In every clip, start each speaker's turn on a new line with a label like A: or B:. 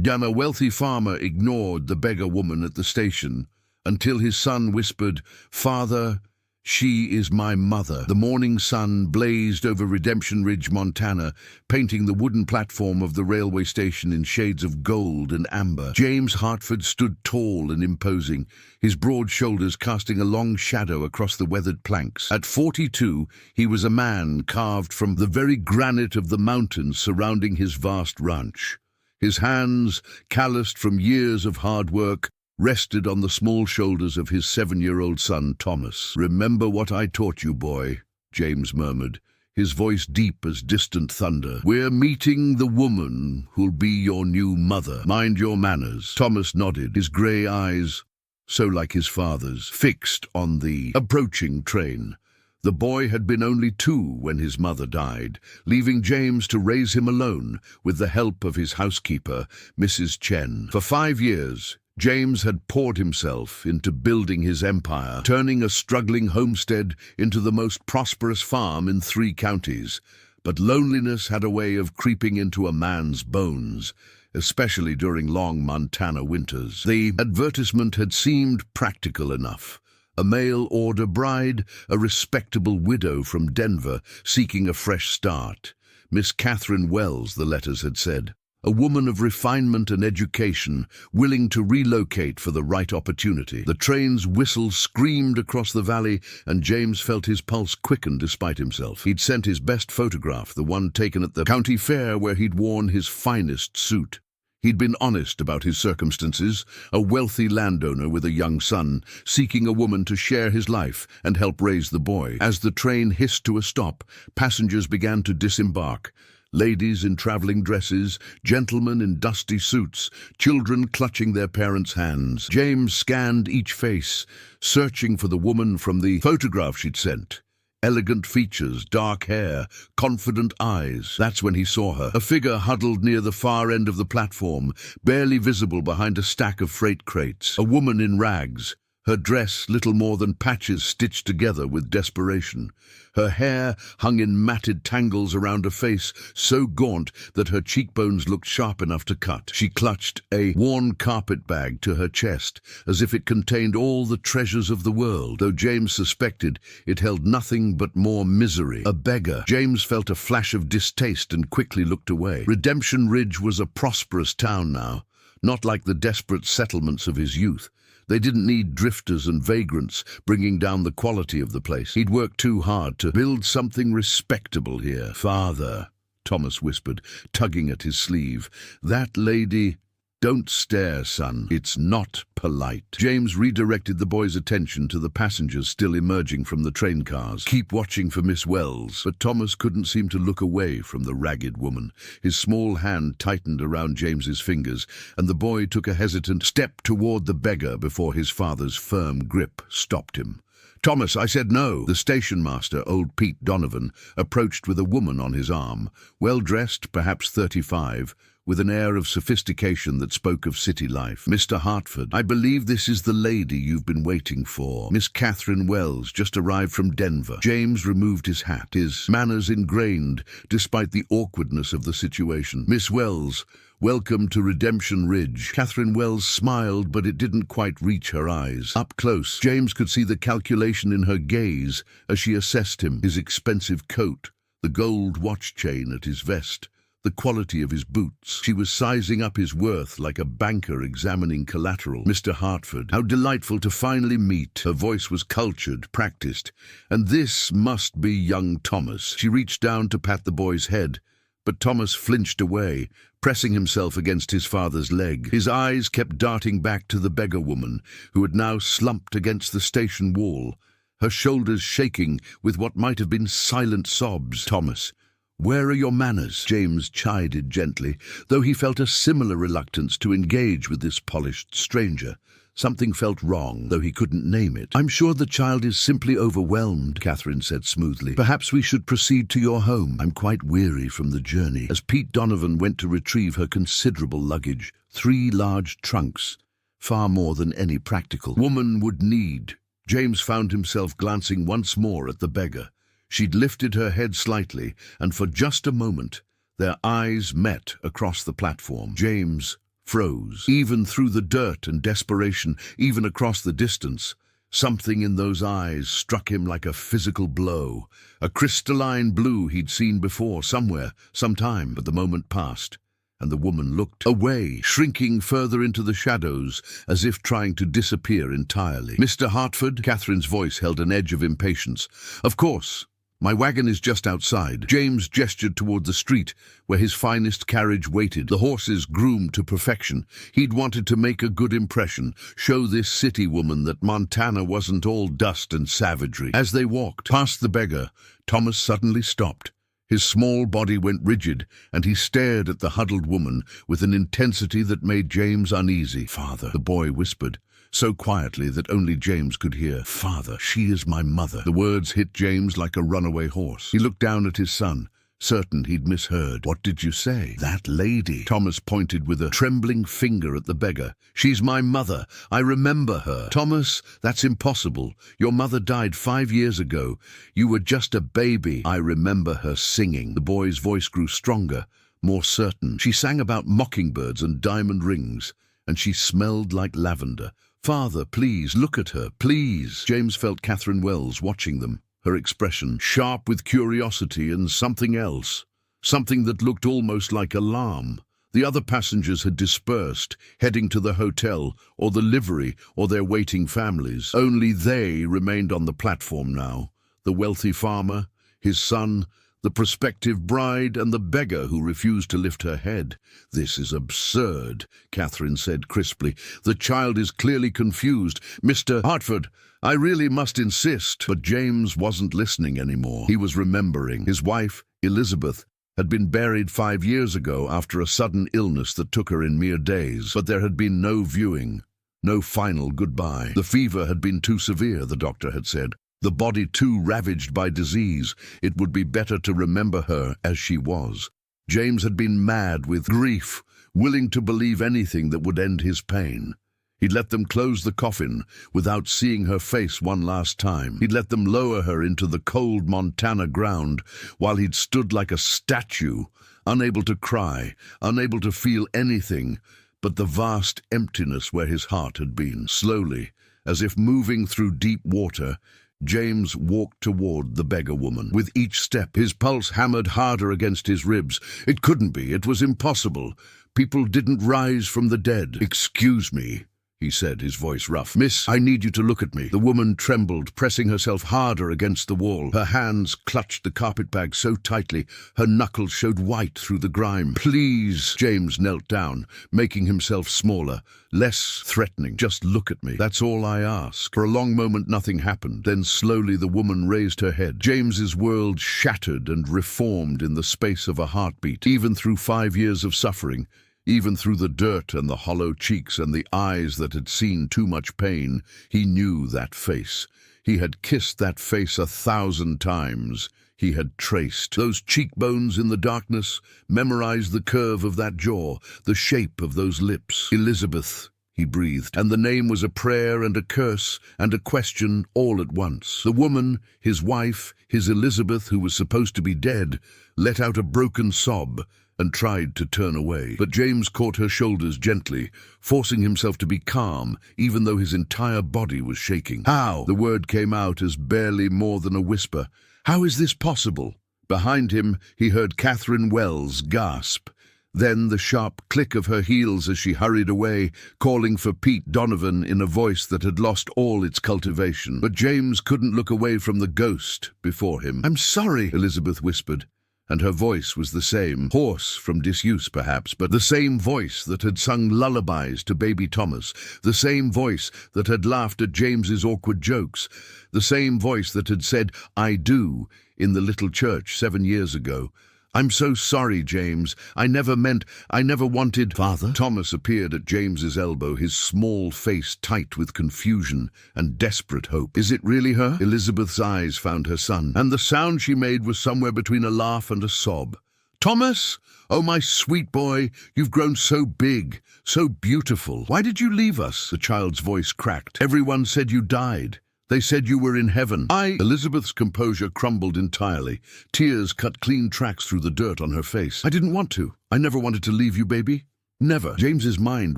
A: A wealthy farmer ignored the beggar woman at the station until his son whispered, "Father, she is my mother." The morning sun blazed over Redemption Ridge, Montana, painting the wooden platform of the railway station in shades of gold and amber. James Hartford stood tall and imposing, his broad shoulders casting a long shadow across the weathered planks. At 42, he was a man carved from the very granite of the mountains surrounding his vast ranch. His hands, calloused from years of hard work, rested on the small shoulders of his 7-year-old son, Thomas. "Remember what I taught you, boy," James murmured, his voice deep as distant thunder. "We're meeting the woman who'll be your new mother. Mind your manners." Thomas nodded, his grey eyes, so like his father's, fixed on the approaching train. The boy had been only 2 when his mother died, leaving James to raise him alone with the help of his housekeeper, Mrs. Chen. For 5 years, James had poured himself into building his empire, turning a struggling homestead into the most prosperous farm in 3 counties. But loneliness had a way of creeping into a man's bones, especially during long Montana winters. The advertisement had seemed practical enough. A mail-order bride, a respectable widow from Denver, seeking a fresh start. Miss Catherine Wells, the letters had said. A woman of refinement and education, willing to relocate for the right opportunity. The train's whistle screamed across the valley, and James felt his pulse quicken despite himself. He'd sent his best photograph, the one taken at the county fair where he'd worn his finest suit. He'd been honest about his circumstances, a wealthy landowner with a young son, seeking a woman to share his life and help raise the boy. As the train hissed to a stop, passengers began to disembark. Ladies in traveling dresses, gentlemen in dusty suits, children clutching their parents' hands. James scanned each face, searching for the woman from the photograph she'd sent. Elegant features, dark hair, confident eyes. That's when he saw her. A figure huddled near the far end of the platform, barely visible behind a stack of freight crates. A woman in rags, her dress little more than patches stitched together with desperation. Her hair hung in matted tangles around a face so gaunt that her cheekbones looked sharp enough to cut. She clutched a worn carpet bag to her chest, as if it contained all the treasures of the world, though James suspected it held nothing but more misery. A beggar. James felt a flash of distaste and quickly looked away. Redemption Ridge was a prosperous town now, not like the desperate settlements of his youth. They didn't need drifters and vagrants bringing down the quality of the place. He'd worked too hard to build something respectable here. "Father," Thomas whispered, tugging at his sleeve. "That lady—" "Don't stare, son. It's not polite." James redirected the boy's attention to the passengers still emerging from the train cars. "Keep watching for Miss Wells." But Thomas couldn't seem to look away from the ragged woman. His small hand tightened around James's fingers, and the boy took a hesitant step toward the beggar before his father's firm grip stopped him. "Thomas, I said no." The station master, old Pete Donovan, approached with a woman on his arm, well-dressed, perhaps 35, with an air of sophistication that spoke of city life. "Mr. Hartford, I believe this is the lady you've been waiting for. Miss Catherine Wells, just arrived from Denver." James removed his hat, his manners ingrained despite the awkwardness of the situation. "Miss Wells, welcome to Redemption Ridge." Catherine Wells smiled, but it didn't quite reach her eyes. Up close, James could see the calculation in her gaze as she assessed him, his expensive coat, the gold watch chain at his vest, the quality of his boots. She was sizing up his worth like a banker examining collateral. "Mr. Hartford, how delightful to finally meet." Her voice was cultured, practiced. "And this must be young Thomas." She reached down to pat the boy's head, but Thomas flinched away, pressing himself against his father's leg. His eyes kept darting back to the beggar woman, who had now slumped against the station wall, her shoulders shaking with what might have been silent sobs. "Thomas, where are your manners?" James chided gently, though he felt a similar reluctance to engage with this polished stranger. Something felt wrong, though he couldn't name it. "I'm sure the child is simply overwhelmed," Catherine said smoothly. "Perhaps we should proceed to your home. I'm quite weary from the journey." As Pete Donovan went to retrieve her considerable luggage, 3 large trunks, far more than any practical woman would need, James found himself glancing once more at the beggar. She'd lifted her head slightly, and for just a moment, their eyes met across the platform. James froze. Even through the dirt and desperation, even across the distance, something in those eyes struck him like a physical blow. A crystalline blue he'd seen before, somewhere, sometime, but the moment passed, and the woman looked away, shrinking further into the shadows, as if trying to disappear entirely. "Mr. Hartford?" Catherine's voice held an edge of impatience. "Of course. My wagon is just outside." James gestured toward the street, where his finest carriage waited, the horses groomed to perfection. He'd wanted to make a good impression, show this city woman that Montana wasn't all dust and savagery. As they walked past the beggar, Thomas suddenly stopped. His small body went rigid, and he stared at the huddled woman with an intensity that made James uneasy. "Father," the boy whispered, so quietly that only James could hear. "Father, she is my mother." The words hit James like a runaway horse. He looked down at his son, certain he'd misheard. "What did you say?" "That lady." Thomas pointed with a trembling finger at the beggar. "She's my mother. I remember her." "Thomas, that's impossible. Your mother died 5 years ago. You were just a baby." "I remember her singing." The boy's voice grew stronger, more certain. "She sang about mockingbirds and diamond rings, and she smelled like lavender." "Father, please, look at her, please." James felt Catherine Wells watching them, her expression sharp with curiosity and something else, something that looked almost like alarm. The other passengers had dispersed, heading to the hotel or the livery or their waiting families. Only they remained on the platform now, the wealthy farmer, his son, the prospective bride, and the beggar who refused to lift her head. "This is absurd," Catherine said crisply. "The child is clearly confused. Mr. Hartford, I really must insist." But James wasn't listening anymore. He was remembering. His wife, Elizabeth, had been buried 5 years ago after a sudden illness that took her in mere days. But there had been no viewing, no final goodbye. The fever had been too severe, the doctor had said. The body too ravaged by disease. It would be better to remember her as she was. James had been mad with grief, willing to believe anything that would end his pain. He'd let them close the coffin without seeing her face one last time. He'd let them lower her into the cold Montana ground while he'd stood like a statue, unable to cry, unable to feel anything but the vast emptiness where his heart had been. Slowly, as if moving through deep water, James walked toward the beggar woman. With each step, his pulse hammered harder against his ribs. It couldn't be. It was impossible. People didn't rise from the dead. "Excuse me," he said, his voice rough. "Miss, I need you to look at me." The woman trembled, pressing herself harder against the wall. Her hands clutched the carpetbag so tightly, her knuckles showed white through the grime. "Please." James knelt down, making himself smaller, less threatening. "Just look at me. That's all I ask." For a long moment nothing happened. Then slowly the woman raised her head. James's world shattered and reformed in the space of a heartbeat. Even through 5 years of suffering, even through the dirt and the hollow cheeks and the eyes that had seen too much pain, he knew that face. He had kissed that face 1,000 times. He had traced those cheekbones in the darkness, memorized the curve of that jaw, the shape of those lips. "Elizabeth," he breathed, and the name was a prayer and a curse and a question all at once. The woman, his wife, his Elizabeth, who was supposed to be dead, let out a broken sob and tried to turn away. But James caught her shoulders gently, forcing himself to be calm, even though his entire body was shaking. "How?" The word came out as barely more than a whisper. "How is this possible?" Behind him, he heard Catherine Wells gasp. Then the sharp click of her heels as she hurried away, calling for Pete Donovan in a voice that had lost all its cultivation. But James couldn't look away from the ghost before him. "I'm sorry," Elizabeth whispered. And her voice was the same, hoarse from disuse perhaps, but the same voice that had sung lullabies to baby Thomas, the same voice that had laughed at James's awkward jokes, the same voice that had said, "I do," in the little church 7 years ago. "I'm so sorry, James. I never wanted—" "Father?" Thomas appeared at James's elbow, his small face tight with confusion and desperate hope. "Is it really her?" Elizabeth's eyes found her son, and the sound she made was somewhere between a laugh and a sob. "Thomas! Oh, my sweet boy, you've grown so big, so beautiful. Why did you leave us?" The child's voice cracked. "Everyone said you died. They said you were in heaven." Elizabeth's composure crumbled entirely. Tears cut clean tracks through the dirt on her face. "I didn't want to. I never wanted to leave you, baby. Never. James's mind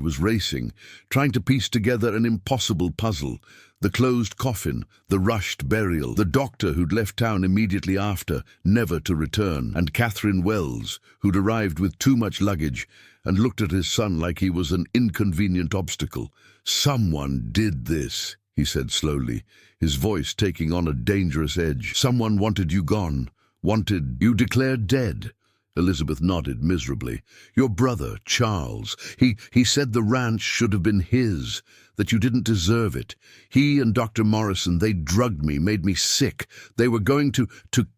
A: was racing, trying to piece together an impossible puzzle. The closed coffin, the rushed burial, the doctor who'd left town immediately after, never to return, and Catherine Wells, who'd arrived with too much luggage and looked at his son like he was an inconvenient obstacle. Someone did this, he said slowly, his voice taking on a dangerous edge. Someone wanted you gone, wanted you declared dead. Elizabeth nodded miserably. Your brother, Charles, he said the ranch should have been his, that you didn't deserve it. He and Dr. Morrison, they drugged me, made me sick. They were going to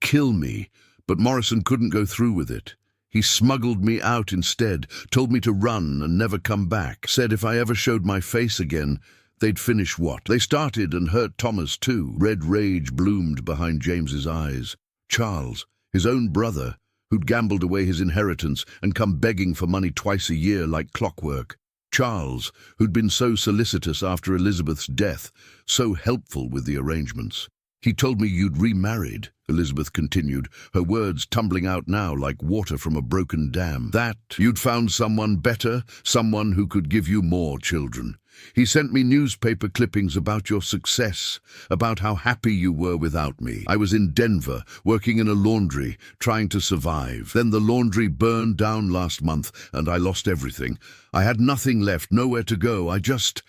A: kill me, but Morrison couldn't go through with it. He smuggled me out instead, told me to run and never come back, said if I ever showed my face again, they'd finish what? They started and hurt Thomas too. Red rage bloomed behind James's eyes. Charles, his own brother, who'd gambled away his inheritance and come begging for money twice a year like clockwork. Charles, who'd been so solicitous after Elizabeth's death, so helpful with the arrangements. He told me you'd remarried, Elizabeth continued, her words tumbling out now like water from a broken dam. That you'd found someone better, someone who could give you more children. He sent me newspaper clippings about your success, about how happy you were without me. I was in Denver, working in a laundry, trying to survive. Then the laundry burned down last month, and I lost everything. I had nothing left, nowhere to go. I just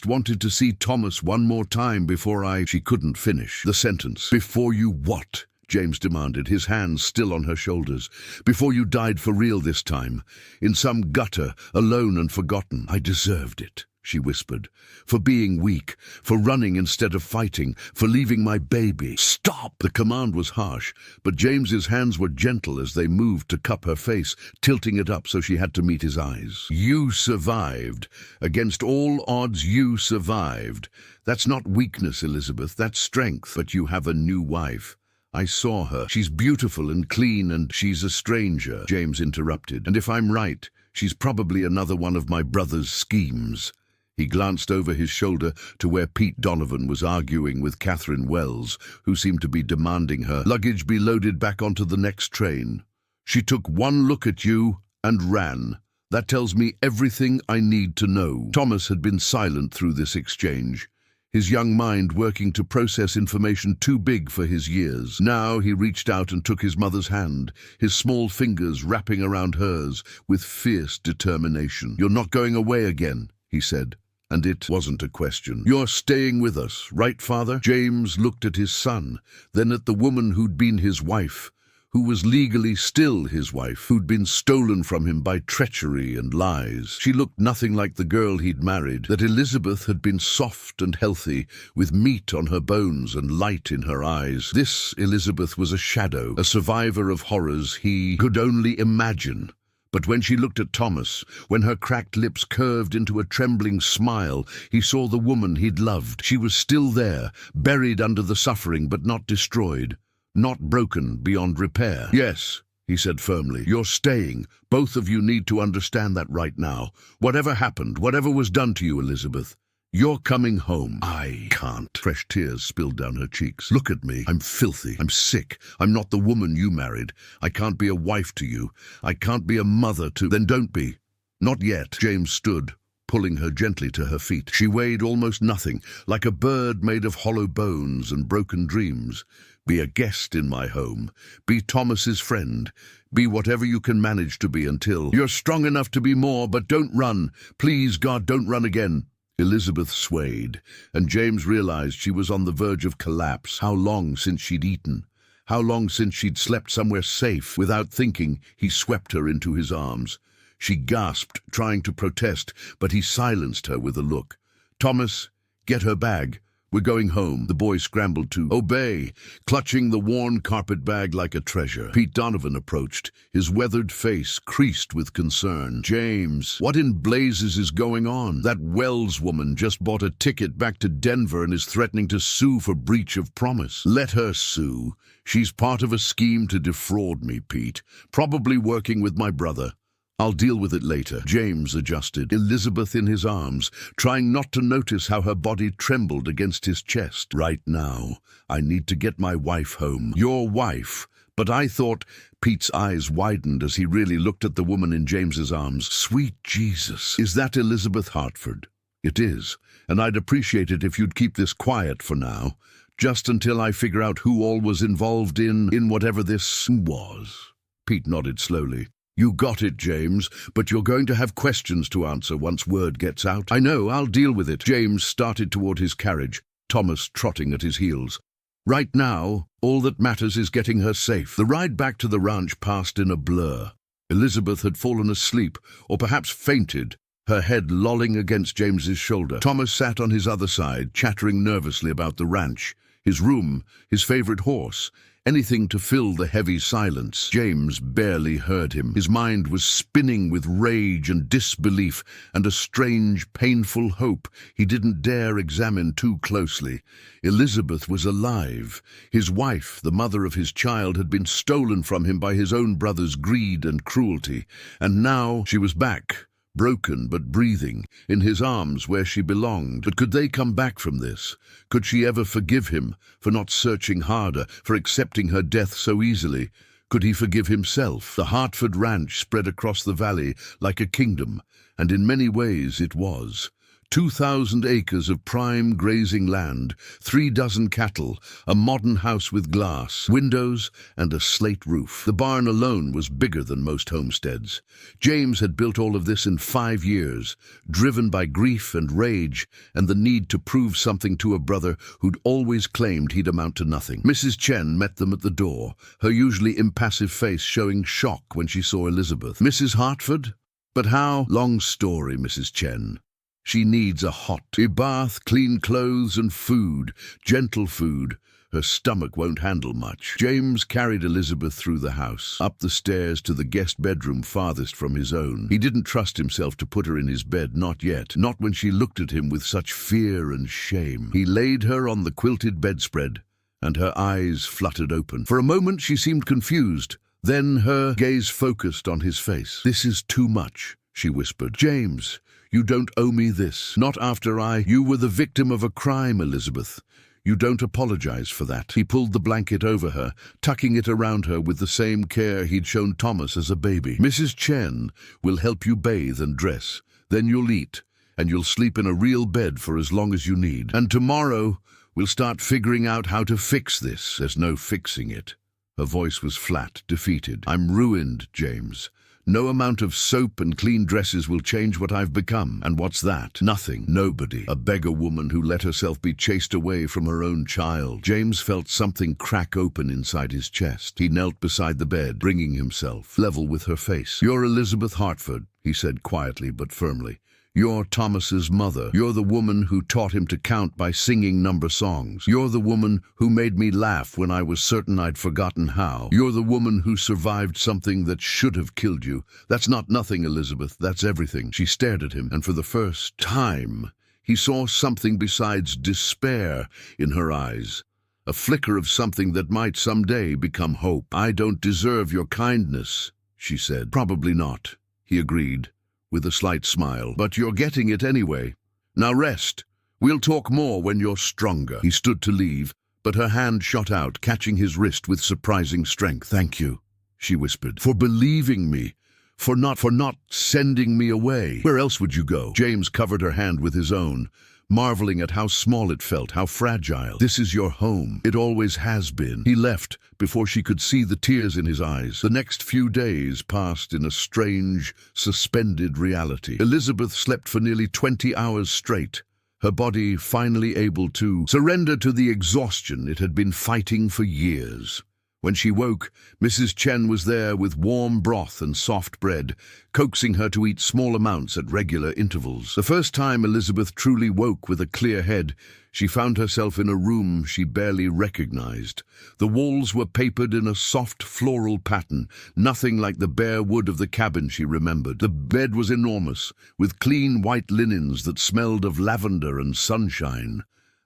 A: wanted to see Thomas one more time before She couldn't finish the sentence. Before you what? James demanded, his hands still on her shoulders. Before you died for real this time, in some gutter, alone and forgotten. I deserved it, she whispered, for being weak, for running instead of fighting, for leaving my baby. Stop! The command was harsh, but James's hands were gentle as they moved to cup her face, tilting it up so she had to meet his eyes. You survived. Against all odds, you survived. That's not weakness, Elizabeth, that's strength. But you have a new wife. I saw her. She's beautiful and clean, and she's a stranger, James interrupted. And if I'm right, she's probably another one of my brother's schemes. He glanced over his shoulder to where Pete Donovan was arguing with Catherine Wells, who seemed to be demanding her luggage be loaded back onto the next train. She took one look at you and ran. That tells me everything I need to know. Thomas had been silent through this exchange, his young mind working to process information too big for his years. Now he reached out and took his mother's hand, his small fingers wrapping around hers with fierce determination. You're not going away again, he said. And it wasn't a question. You're staying with us, right, Father? James looked at his son, then at the woman who'd been his wife, who was legally still his wife, who'd been stolen from him by treachery and lies. She looked nothing like the girl he'd married, that Elizabeth had been soft and healthy, with meat on her bones and light in her eyes. This Elizabeth was a shadow, a survivor of horrors he could only imagine. But when she looked at Thomas, when her cracked lips curved into a trembling smile, he saw the woman he'd loved. She was still there, buried under the suffering but not destroyed, not broken beyond repair. Yes, he said firmly, you're staying. Both of you need to understand that right now. Whatever happened, whatever was done to you, Elizabeth, you're coming home. I can't. Fresh tears spilled down her cheeks. Look at me. I'm filthy. I'm sick. I'm not the woman you married. I can't be a wife to you. I can't be a mother to... Then don't be. Not yet. James stood, pulling her gently to her feet. She weighed almost nothing, like a bird made of hollow bones and broken dreams. Be a guest in my home. Be Thomas's friend. Be whatever you can manage to be until... You're strong enough to be more, but don't run. Please, God, don't run again. Elizabeth swayed, and James realized she was on the verge of collapse. How long since she'd eaten? How long since she'd slept somewhere safe? Without thinking, he swept her into his arms. She gasped, trying to protest, but he silenced her with a look. Thomas, get her bag. We're going home. The boy scrambled to obey, clutching the worn carpet bag like a treasure. Pete Donovan approached, his weathered face creased with concern. James, what in blazes is going on? That Wells woman just bought a ticket back to Denver and is threatening to sue for breach of promise. Let her sue. She's part of a scheme to defraud me, Pete, probably working with my brother. I'll deal with it later. James adjusted, Elizabeth in his arms, trying not to notice how her body trembled against his chest. Right now, I need to get my wife home. Your wife, But I thought. Pete's eyes widened as he really looked at the woman in James's arms. Sweet Jesus. Is that Elizabeth Hartford? It is, and I'd appreciate it if you'd keep this quiet for now, just until I figure out who all was involved in whatever this was. Pete nodded slowly. You got it, James, but you're going to have questions to answer once word gets out. I know, I'll deal with it. James started toward his carriage, Thomas trotting at his heels. Right now, all that matters is getting her safe. The ride back to the ranch passed in a blur. Elizabeth had fallen asleep, or perhaps fainted, her head lolling against James's shoulder. Thomas sat on his other side, chattering nervously about the ranch, his room, his favorite horse, anything to fill the heavy silence. James barely heard him. His mind was spinning with rage and disbelief and a strange, painful hope he didn't dare examine too closely. Elizabeth was alive. His wife, the mother of his child, had been stolen from him by his own brother's greed and cruelty, and now she was back. Broken but breathing, in his arms where she belonged. But could they come back from this? Could she ever forgive him for not searching harder, for accepting her death so easily? Could he forgive himself? The Hartford ranch spread across the valley like a kingdom, and in many ways it was. 2,000 acres of prime grazing land, 3 dozen cattle, a modern house with glass, windows, and a slate roof. The barn alone was bigger than most homesteads. James had built all of this in 5 years, driven by grief and rage and the need to prove something to a brother who'd always claimed he'd amount to nothing. Mrs. Chen met them at the door, her usually impassive face showing shock when she saw Elizabeth. Mrs. Hartford? But how? Long story, Mrs. Chen. She needs a hot bath, clean clothes and food, gentle food. Her stomach won't handle much. James carried Elizabeth through the house, up the stairs to the guest bedroom farthest from his own. He didn't trust himself to put her in his bed, not yet, not when she looked at him with such fear and shame. He laid her on the quilted bedspread, and her eyes fluttered open. For a moment she seemed confused, then her gaze focused on his face. "This is too much," she whispered. "James, you don't owe me this. Not after You were the victim of a crime, Elizabeth. You don't apologize for that." He pulled the blanket over her, tucking it around her with the same care he'd shown Thomas as a baby. "Mrs. Chen will help you bathe and dress. Then you'll eat, and you'll sleep in a real bed for as long as you need. And tomorrow, we'll start figuring out how to fix this." "There's no fixing it." Her voice was flat, defeated. "I'm ruined, James. No amount of soap and clean dresses will change what I've become. And what's that? Nothing. Nobody. A beggar woman who let herself be chased away from her own child." James felt something crack open inside his chest. He knelt beside the bed, bringing himself level with her face. "You're Elizabeth Hartford," he said quietly but firmly. "You're Thomas's mother. You're the woman who taught him to count by singing number songs. You're the woman who made me laugh when I was certain I'd forgotten how. You're the woman who survived something that should have killed you. That's not nothing, Elizabeth. That's everything." She stared at him, and for the first time, he saw something besides despair in her eyes. A flicker of something that might someday become hope. "I don't deserve your kindness," she said. "Probably not," he agreed, with a slight smile. "But you're getting it anyway. Now rest. We'll talk more when you're stronger." He stood to leave, but her hand shot out, catching his wrist with surprising strength. "Thank you," she whispered, "for believing me, for not sending me away. Where else would you go?" James covered her hand with his own, marveling at how small it felt, how fragile. "This is your home. It always has been." He left before she could see the tears in his eyes. The next few days passed in a strange, suspended reality. Elizabeth slept for nearly 20 hours straight, her body finally able to surrender to the exhaustion it had been fighting for years. When she woke, Mrs. Chen was there with warm broth and soft bread, coaxing her to eat small amounts at regular intervals. The first time Elizabeth truly woke with a clear head, she found herself in a room she barely recognized. The walls were papered in a soft floral pattern, nothing like the bare wood of the cabin she remembered. The bed was enormous, with clean white linens that smelled of lavender and sunshine.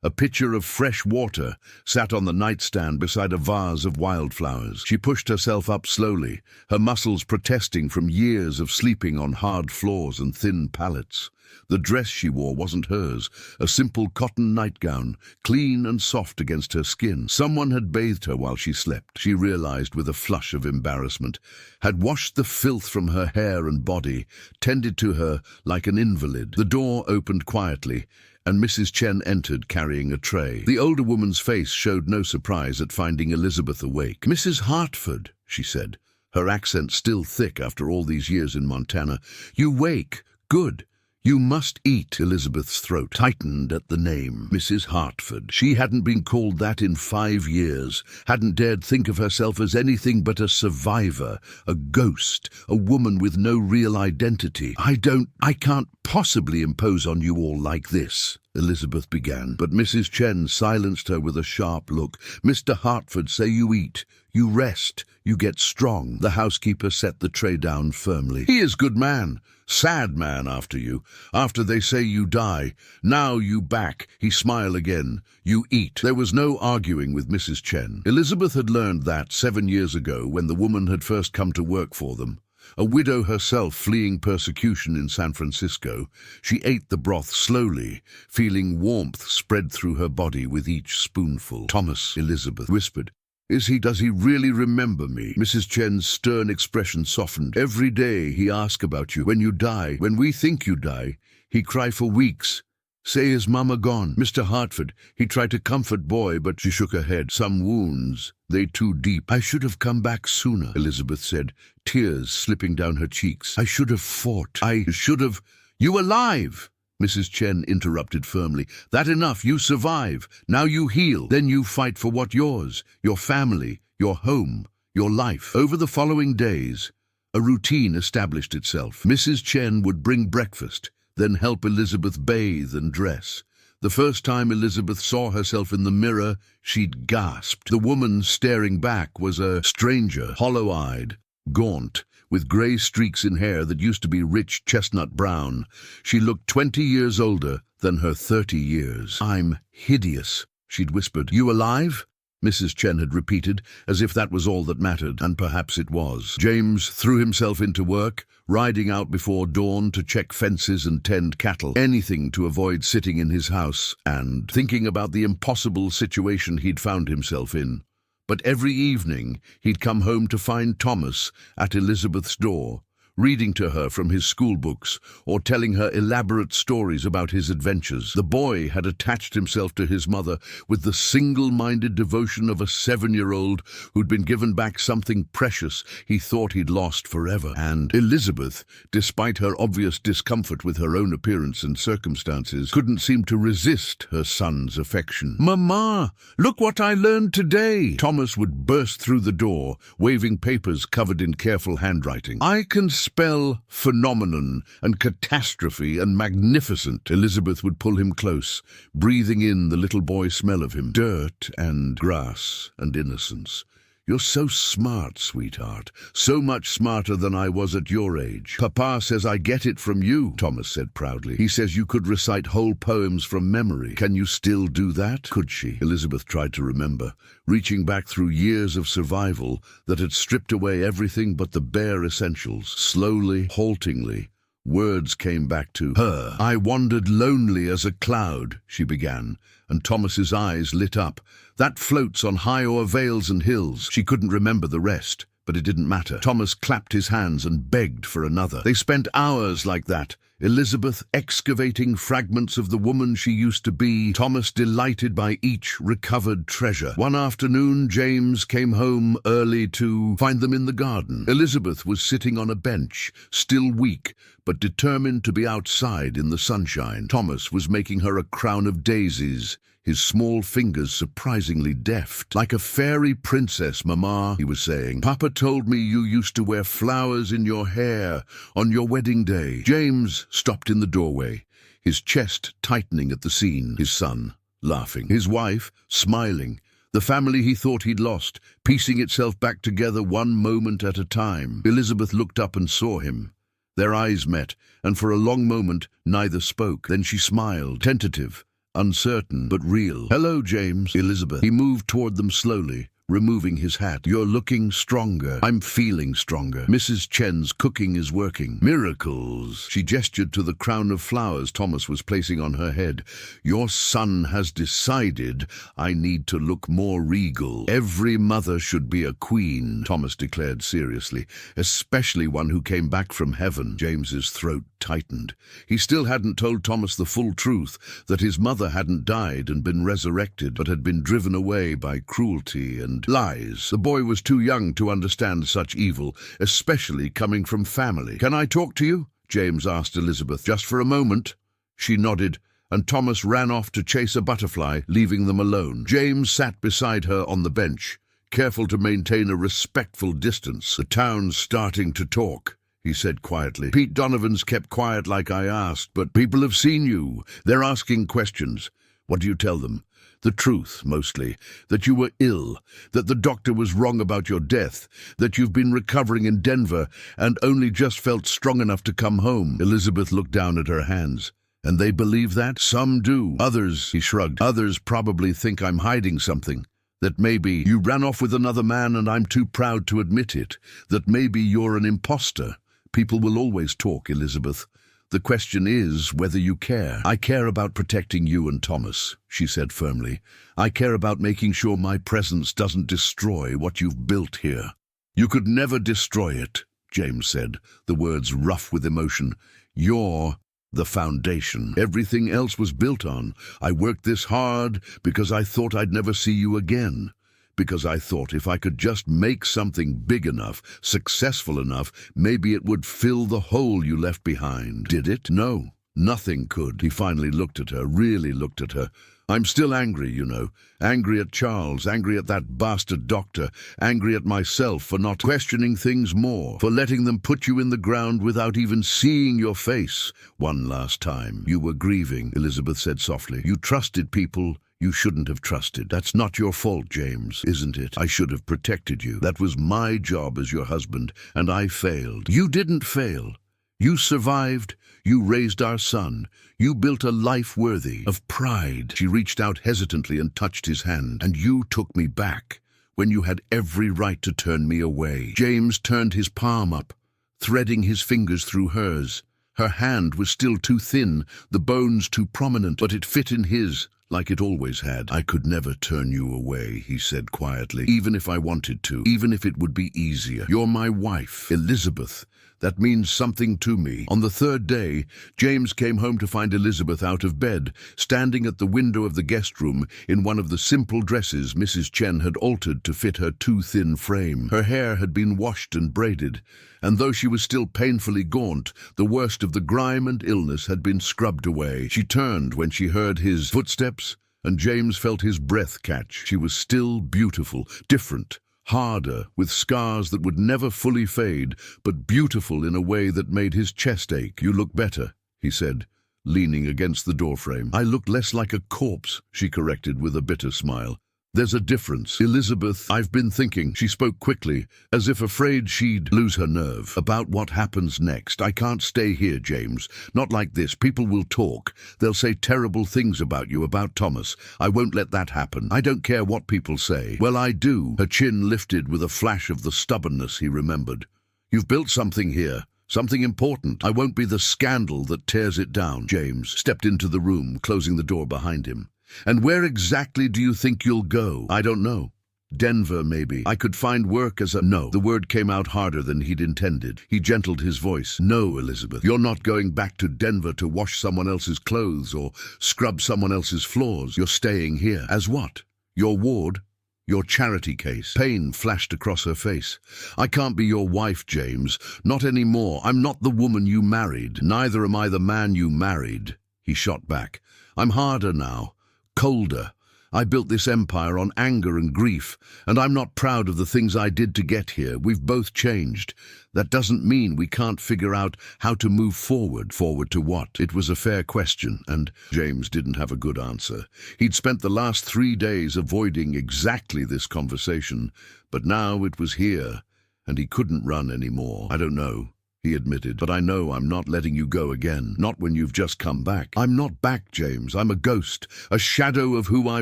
A: A pitcher of fresh water sat on the nightstand beside a vase of wildflowers. She pushed herself up slowly, her muscles protesting from years of sleeping on hard floors and thin pallets. The dress she wore wasn't hers, a simple cotton nightgown, clean and soft against her skin. Someone had bathed her while she slept, she realized with a flush of embarrassment, had washed the filth from her hair and body, tended to her like an invalid. The door opened quietly, and Mrs. Chen entered carrying a tray. The older woman's face showed no surprise at finding Elizabeth awake. "Mrs. Hartford," she said, her accent still thick after all these years in Montana. "You wake. Good. You must eat." Elizabeth's throat tightened at the name. Mrs. Hartford. She hadn't been called that in 5 years, hadn't dared think of herself as anything but a survivor, a ghost, a woman with no real identity. I can't possibly impose on you all like this," Elizabeth began, but Mrs. Chen silenced her with a sharp look. "Mr. Hartford say you eat, you rest, you get strong." The housekeeper set the tray down firmly. "He is good man. Sad man after you. After they say you die. Now you back." He smiled again. "You eat." There was no arguing with Mrs. Chen. Elizabeth had learned that 7 years ago when the woman had first come to work for them. A widow herself fleeing persecution in San Francisco, she ate the broth slowly, feeling warmth spread through her body with each spoonful. "Thomas," Elizabeth whispered. Does he really remember me?" Mrs. Chen's stern expression softened. "Every day he ask about you. When you die, when we think you die, he cry for weeks. Say his mama gone. Mr. Hartford, he tried to comfort boy, but..." She shook her head. "Some wounds, they too deep." "I should have come back sooner," Elizabeth said, tears slipping down her cheeks. "I should have fought. I should have..." "You alive!" Mrs. Chen interrupted firmly. "That enough, you survive. Now you heal. Then you fight for what yours, your family, your home, your life." Over the following days, a routine established itself. Mrs. Chen would bring breakfast, then help Elizabeth bathe and dress. The first time Elizabeth saw herself in the mirror, she'd gasped. The woman staring back was a stranger, hollow-eyed, gaunt, with grey streaks in hair that used to be rich chestnut brown. She looked 20 years older than her 30 years. "I'm hideous," she'd whispered. "You alive?" Mrs. Chen had repeated, as if that was all that mattered, and perhaps it was. James threw himself into work, riding out before dawn to check fences and tend cattle, anything to avoid sitting in his house and thinking about the impossible situation he'd found himself in. But every evening he'd come home to find Thomas at Elizabeth's door, reading to her from his school books or telling her elaborate stories about his adventures. The boy had attached himself to his mother with the single-minded devotion of a 7-year-old who'd been given back something precious he thought he'd lost forever. And Elizabeth, despite her obvious discomfort with her own appearance and circumstances, couldn't seem to resist her son's affection. "Mama, look what I learned today!" Thomas would burst through the door, waving papers covered in careful handwriting. "I can spell phenomenon and catastrophe and magnificent." Elizabeth would pull him close, breathing in the little boy smell of him. "Dirt and grass and innocence. You're so smart, sweetheart. So much smarter than I was at your age." "Papa says I get it from you," Thomas said proudly. "He says you could recite whole poems from memory. Can you still do that?" Could she? Elizabeth tried to remember, reaching back through years of survival that had stripped away everything but the bare essentials. Slowly, haltingly, words came back to her. "I wandered lonely as a cloud," she began, and Thomas's eyes lit up. "That floats on high o'er vales and hills." She couldn't remember the rest, but it didn't matter. Thomas clapped his hands and begged for another. They spent hours like that, Elizabeth excavating fragments of the woman she used to be, Thomas delighted by each recovered treasure. One afternoon, James came home early to find them in the garden. Elizabeth was sitting on a bench, still weak, but determined to be outside in the sunshine. Thomas was making her a crown of daisies, his small fingers surprisingly deft. "Like a fairy princess, Mama," he was saying. "Papa told me you used to wear flowers in your hair on your wedding day." James stopped in the doorway, his chest tightening at the scene. His son, laughing. His wife, smiling. The family he thought he'd lost, piecing itself back together one moment at a time. Elizabeth looked up and saw him. Their eyes met, and for a long moment neither spoke. Then she smiled, tentative, uncertain but real. "Hello, James." "Elizabeth." He moved toward them slowly, removing his hat. "You're looking stronger." "I'm feeling stronger. Mrs. Chen's cooking is working." "Miracles." She gestured to the crown of flowers Thomas was placing on her head. "Your son has decided I need to look more regal. Every mother should be a queen," Thomas declared seriously, "especially one who came back from heaven." James's throat tightened. He still hadn't told Thomas the full truth, that his mother hadn't died and been resurrected, but had been driven away by cruelty and lies. The boy was too young to understand such evil, especially coming from family. "Can I talk to you?" James asked Elizabeth. "Just for a moment." She nodded, and Thomas ran off to chase a butterfly, leaving them alone. James sat beside her on the bench, careful to maintain a respectful distance. "The town's starting to talk," he said quietly. "Pete Donovan's kept quiet like I asked, but people have seen you. They're asking questions. What do you tell them?" "The truth, mostly. That you were ill, that the doctor was wrong about your death, that you've been recovering in Denver and only just felt strong enough to come home." Elizabeth looked down at her hands. "And they believe that?" "Some do. Others," he shrugged, "others probably think I'm hiding something. That maybe you ran off with another man and I'm too proud to admit it. That maybe you're an imposter. People will always talk, Elizabeth. The question is whether you care." "I care about protecting you and Thomas," she said firmly. "I care about making sure my presence doesn't destroy what you've built here." "You could never destroy it," James said, the words rough with emotion. "You're the foundation. Everything else was built on. I worked this hard because I thought I'd never see you again. Because I thought if I could just make something big enough, successful enough, maybe it would fill the hole you left behind. Did it? No, nothing could." He finally looked at her, really looked at her. "I'm still angry, you know. Angry at Charles, angry at that bastard doctor, angry at myself for not questioning things more, for letting them put you in the ground without even seeing your face one last time." "You were grieving," Elizabeth said softly. "You trusted people you shouldn't have trusted. That's not your fault, James, isn't it? I should have protected you. That was my job as your husband, and I failed." "You didn't fail. You survived. You raised our son. You built a life worthy of pride." She reached out hesitantly and touched his hand. "And you took me back when you had every right to turn me away." James turned his palm up, threading his fingers through hers. Her hand was still too thin, the bones too prominent, but it fit in his, like it always had. "I could never turn you away," he said quietly, "even if I wanted to, even if it would be easier. You're my wife, Elizabeth. That means something to me." On the third day, James came home to find Elizabeth out of bed, standing at the window of the guest room in one of the simple dresses Mrs. Chen had altered to fit her too thin frame. Her hair had been washed and braided, and though she was still painfully gaunt, the worst of the grime and illness had been scrubbed away. She turned when she heard his footsteps, and James felt his breath catch. She was still beautiful, different, harder, with scars that would never fully fade, but beautiful in a way that made his chest ache. "You look better," he said, leaning against the doorframe. "I look less like a corpse," she corrected with a bitter smile. "There's a difference. Elizabeth, I've been thinking," she spoke quickly, as if afraid she'd lose her nerve, "about what happens next. I can't stay here, James. Not like this. People will talk. They'll say terrible things about you, about Thomas. I won't let that happen. I don't care what people say." "Well, I do." Her chin lifted with a flash of the stubbornness he remembered. "You've built something here. Something important. I won't be the scandal that tears it down." James stepped into the room, closing the door behind him. "And where exactly do you think you'll go?" "I don't know. Denver, maybe. I could find work as a—" "No." The word came out harder than he'd intended. He gentled his voice. "No, Elizabeth. You're not going back to Denver to wash someone else's clothes or scrub someone else's floors. You're staying here." "As what? Your ward? Your charity case?" Pain flashed across her face. "I can't be your wife, James. Not anymore. I'm not the woman you married. Neither am I the man you married." He shot back. "I'm harder now. Colder. I built this empire on anger and grief, and I'm not proud of the things I did to get here. We've both changed. That doesn't mean we can't figure out how to move forward." Forward to what? It was a fair question, and James didn't have a good answer. He'd spent the last 3 days avoiding exactly this conversation, but now it was here, and he couldn't run anymore. "I don't know," he admitted. But I know I'm not letting you go again. Not when you've just come back. I'm not back, James. I'm a ghost, a shadow of who I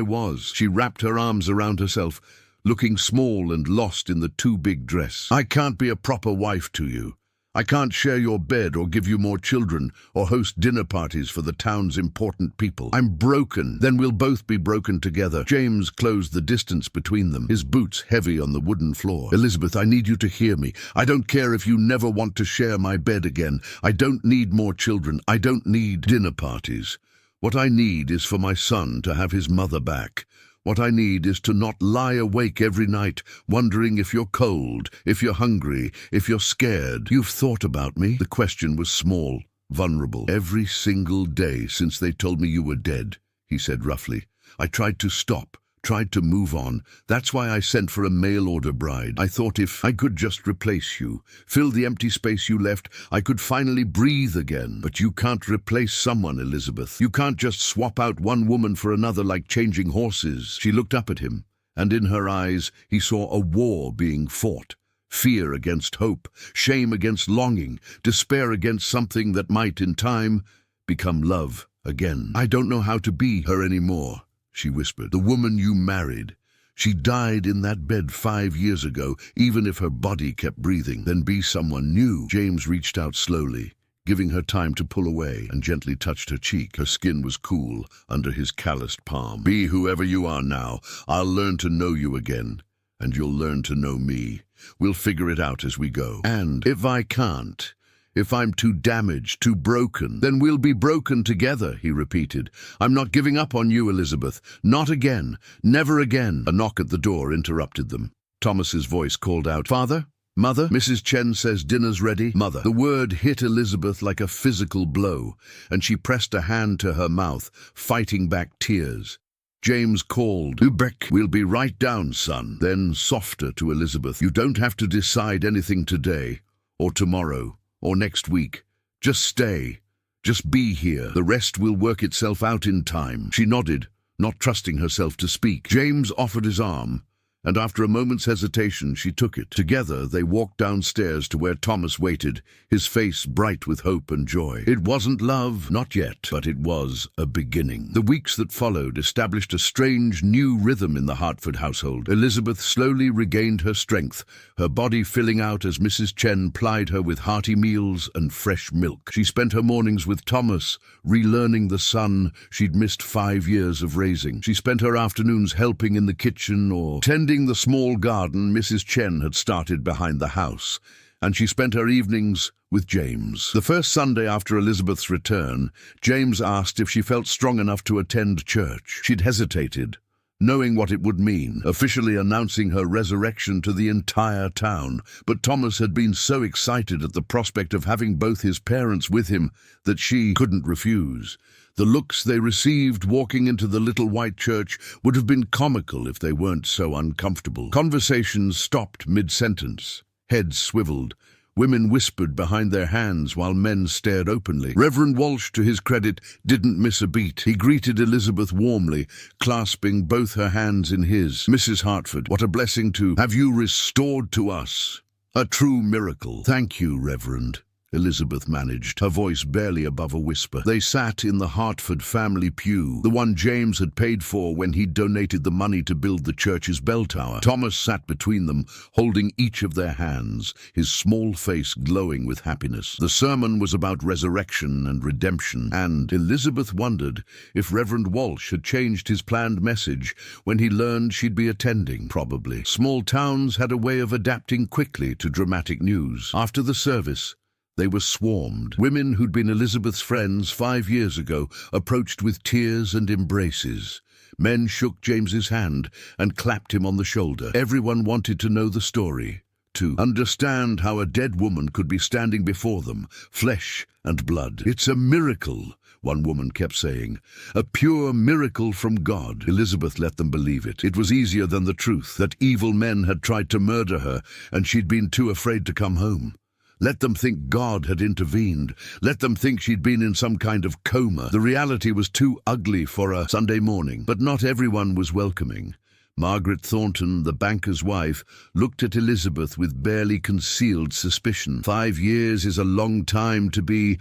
A: was. She wrapped her arms around herself, looking small and lost in the too big dress. I can't be a proper wife to you. I can't share your bed or give you more children or host dinner parties for the town's important people. I'm broken. Then we'll both be broken together. James closed the distance between them, his boots heavy on the wooden floor. Elizabeth, I need you to hear me. I don't care if you never want to share my bed again. I don't need more children. I don't need dinner parties. What I need is for my son to have his mother back. What I need is to not lie awake every night, wondering if you're cold, if you're hungry, if you're scared. You've thought about me? The question was small, vulnerable. Every single day since they told me you were dead, he said roughly. I tried to stop, tried to move on. That's why I sent for a mail-order bride. I thought if I could just replace you, fill the empty space you left, I could finally breathe again. But you can't replace someone, Elizabeth. You can't just swap out one woman for another like changing horses. She looked up at him, and in her eyes he saw a war being fought. Fear against hope, shame against longing, despair against something that might, in time, become love again. I don't know how to be her anymore, she whispered. The woman you married. She died in that bed 5 years ago, even if her body kept breathing. Then be someone new. James reached out slowly, giving her time to pull away, and gently touched her cheek. Her skin was cool under his calloused palm. Be whoever you are now. I'll learn to know you again, and you'll learn to know me. We'll figure it out as we go. And if I can't, if I'm too damaged, too broken, then we'll be broken together, he repeated. I'm not giving up on you, Elizabeth. Not again. Never again. A knock at the door interrupted them. Thomas's voice called out, Father? Mother? Mrs. Chen says dinner's ready. Mother. The word hit Elizabeth like a physical blow, and she pressed a hand to her mouth, fighting back tears. James called, Ubek, we'll be right down, son. Then, softer to Elizabeth, you don't have to decide anything today, or tomorrow, or next week. Just stay. Just be here. The rest will work itself out in time. She nodded, not trusting herself to speak. James offered his arm, and after a moment's hesitation, she took it. Together, they walked downstairs to where Thomas waited, his face bright with hope and joy. It wasn't love, not yet, but it was a beginning. The weeks that followed established a strange new rhythm in the Hartford household. Elizabeth slowly regained her strength, her body filling out as Mrs. Chen plied her with hearty meals and fresh milk. She spent her mornings with Thomas, relearning the son she'd missed 5 years of raising. She spent her afternoons helping in the kitchen or tending the small garden Mrs. Chen had started behind the house, and she spent her evenings with James. The first Sunday after Elizabeth's return, James asked if she felt strong enough to attend church. She'd hesitated, knowing what it would mean, officially announcing her resurrection to the entire town. But Thomas had been so excited at the prospect of having both his parents with him that she couldn't refuse. The looks they received walking into the little white church would have been comical if they weren't so uncomfortable. Conversations stopped mid-sentence. Heads swiveled. Women whispered behind their hands while men stared openly. Reverend Walsh, to his credit, didn't miss a beat. He greeted Elizabeth warmly, clasping both her hands in his. Mrs. Hartford, what a blessing to have you restored to us. A true miracle. Thank you, Reverend, Elizabeth managed, her voice barely above a whisper. They sat in the Hartford family pew, the one James had paid for when he'd donated the money to build the church's bell tower. Thomas sat between them, holding each of their hands, his small face glowing with happiness. The sermon was about resurrection and redemption, and Elizabeth wondered if Reverend Walsh had changed his planned message when he learned she'd be attending. Probably. Small towns had a way of adapting quickly to dramatic news. After the service, they were swarmed. Women who'd been Elizabeth's friends 5 years ago approached with tears and embraces. Men shook James's hand and clapped him on the shoulder. Everyone wanted to know the story, to understand how a dead woman could be standing before them, flesh and blood. It's a miracle, one woman kept saying. A pure miracle from God. Elizabeth let them believe it. It was easier than the truth, that evil men had tried to murder her and she'd been too afraid to come home. Let them think God had intervened. Let them think she'd been in some kind of coma. The reality was too ugly for a Sunday morning, but not everyone was welcoming. Margaret Thornton, the banker's wife, looked at Elizabeth with barely concealed suspicion. 5 years is a long time to be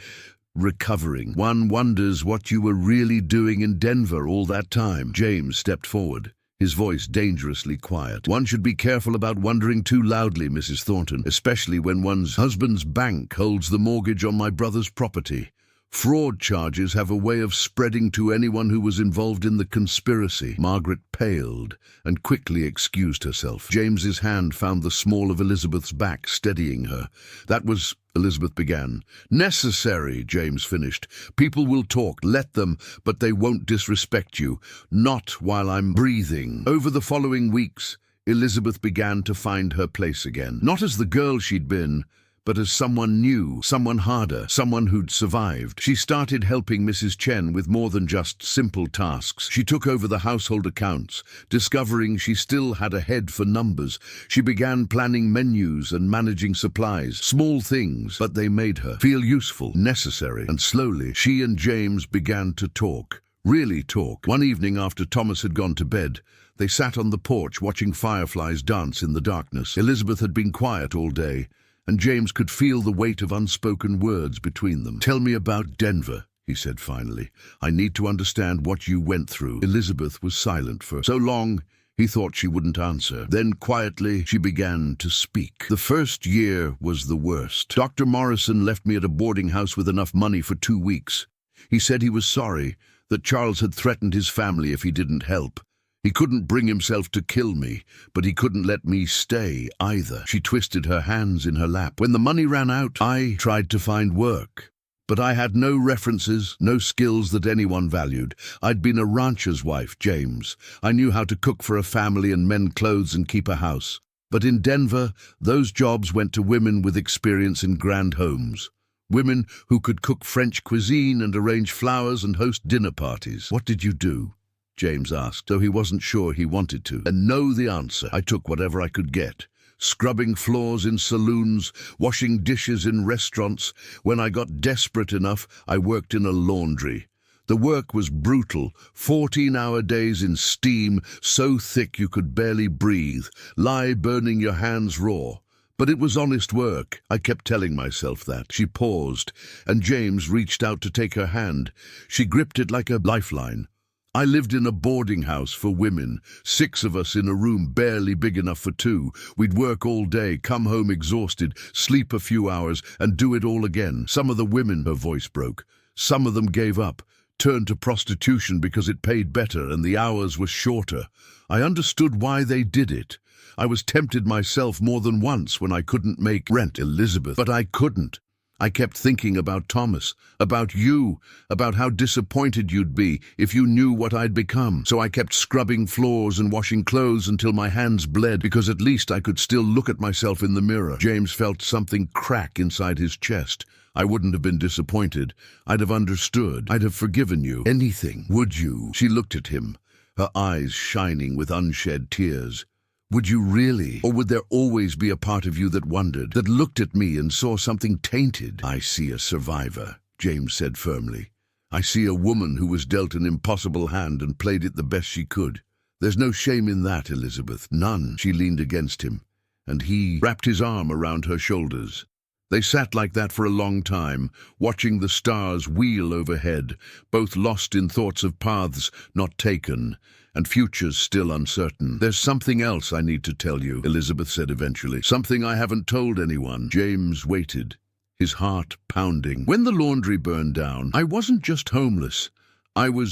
A: recovering. One wonders what you were really doing in Denver all that time. James stepped forward, his voice dangerously quiet. One should be careful about wondering too loudly, Mrs. Thornton, especially when one's husband's bank holds the mortgage on my brother's property. Fraud charges have a way of spreading to anyone who was involved in the conspiracy. Margaret paled and quickly excused herself. James's hand found the small of Elizabeth's back, steadying her. That was, Elizabeth began. Necessary, James finished. People will talk, let them, but they won't disrespect you. Not while I'm breathing. Over the following weeks, Elizabeth began to find her place again. Not as the girl she'd been, but as someone new, someone harder, someone who'd survived. She started helping Mrs. Chen with more than just simple tasks. She took over the household accounts, discovering she still had a head for numbers. She began planning menus and managing supplies. Small things, but they made her feel useful, necessary. And slowly, she and James began to talk. Really talk. One evening after Thomas had gone to bed, they sat on the porch watching fireflies dance in the darkness. Elizabeth had been quiet all day, and James could feel the weight of unspoken words between them. "Tell me about Denver," he said finally. "I need to understand what you went through." Elizabeth was silent for so long, he thought she wouldn't answer. Then quietly, she began to speak. "The first year was the worst. Dr. Morrison left me at a boarding house with enough money for 2 weeks. He said he was sorry, that Charles had threatened his family if he didn't help. He couldn't bring himself to kill me, but he couldn't let me stay either." She twisted her hands in her lap. "When the money ran out, I tried to find work. But I had no references, no skills that anyone valued. I'd been a rancher's wife, James. I knew how to cook for a family and mend clothes and keep a house. But in Denver, those jobs went to women with experience in grand homes. Women who could cook French cuisine and arrange flowers and host dinner parties." "What did you do?" James asked, though he wasn't sure he wanted to. "And know the answer. I took whatever I could get. Scrubbing floors in saloons, washing dishes in restaurants. When I got desperate enough, I worked in a laundry. The work was brutal, 14-hour days in steam, so thick you could barely breathe, lie burning your hands raw. But it was honest work. I kept telling myself that." She paused, and James reached out to take her hand. She gripped it like a lifeline. "I lived in a boarding house for women, 6 of us in a room barely big enough for 2. We'd work all day, come home exhausted, sleep a few hours, and do it all again. Some of the women," her voice broke, "some of them gave up, turned to prostitution because it paid better and the hours were shorter. I understood why they did it. I was tempted myself more than once when I couldn't make rent, Elizabeth, but I couldn't. I kept thinking about Thomas, about you, about how disappointed you'd be if you knew what I'd become. So I kept scrubbing floors and washing clothes until my hands bled, because at least I could still look at myself in the mirror." James felt something crack inside his chest. "I wouldn't have been disappointed. I'd have understood. I'd have forgiven you. Anything. Would you?" She looked at him, her eyes shining with unshed tears. "Would you really? Or would there always be a part of you that wondered, that looked at me and saw something tainted?" "I see a survivor," James said firmly. "I see a woman who was dealt an impossible hand and played it the best she could. There's no shame in that, Elizabeth. None." She leaned against him, and he wrapped his arm around her shoulders. They sat like that for a long time, watching the stars wheel overhead, both lost in thoughts of paths not taken, and futures still uncertain. "There's something else I need to tell you," Elizabeth said eventually. "Something I haven't told anyone." James waited, his heart pounding. "When the laundry burned down, I wasn't just homeless.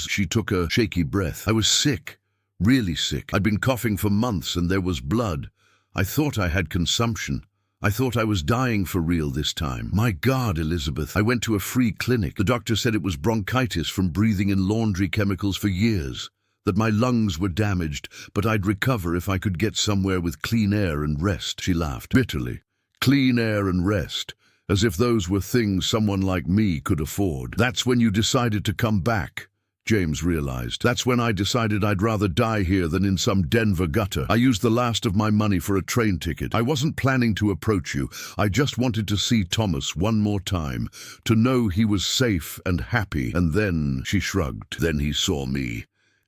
A: She took a shaky breath. "I was sick, really sick. I'd been coughing for months and there was blood. I thought I had consumption. I thought I was dying for real this time. My God, Elizabeth, I went to a free clinic. The doctor said it was bronchitis from breathing in laundry chemicals for years, that my lungs were damaged, but I'd recover if I could get somewhere with clean air and rest." She laughed bitterly. "Clean air and rest, as if those were things someone like me could afford." "That's when you decided to come back," James realized. "That's when I decided I'd rather die here than in some Denver gutter. I used the last of my money for a train ticket. I wasn't planning to approach you. I just wanted to see Thomas one more time, to know he was safe and happy." And then she shrugged. "Then he saw me.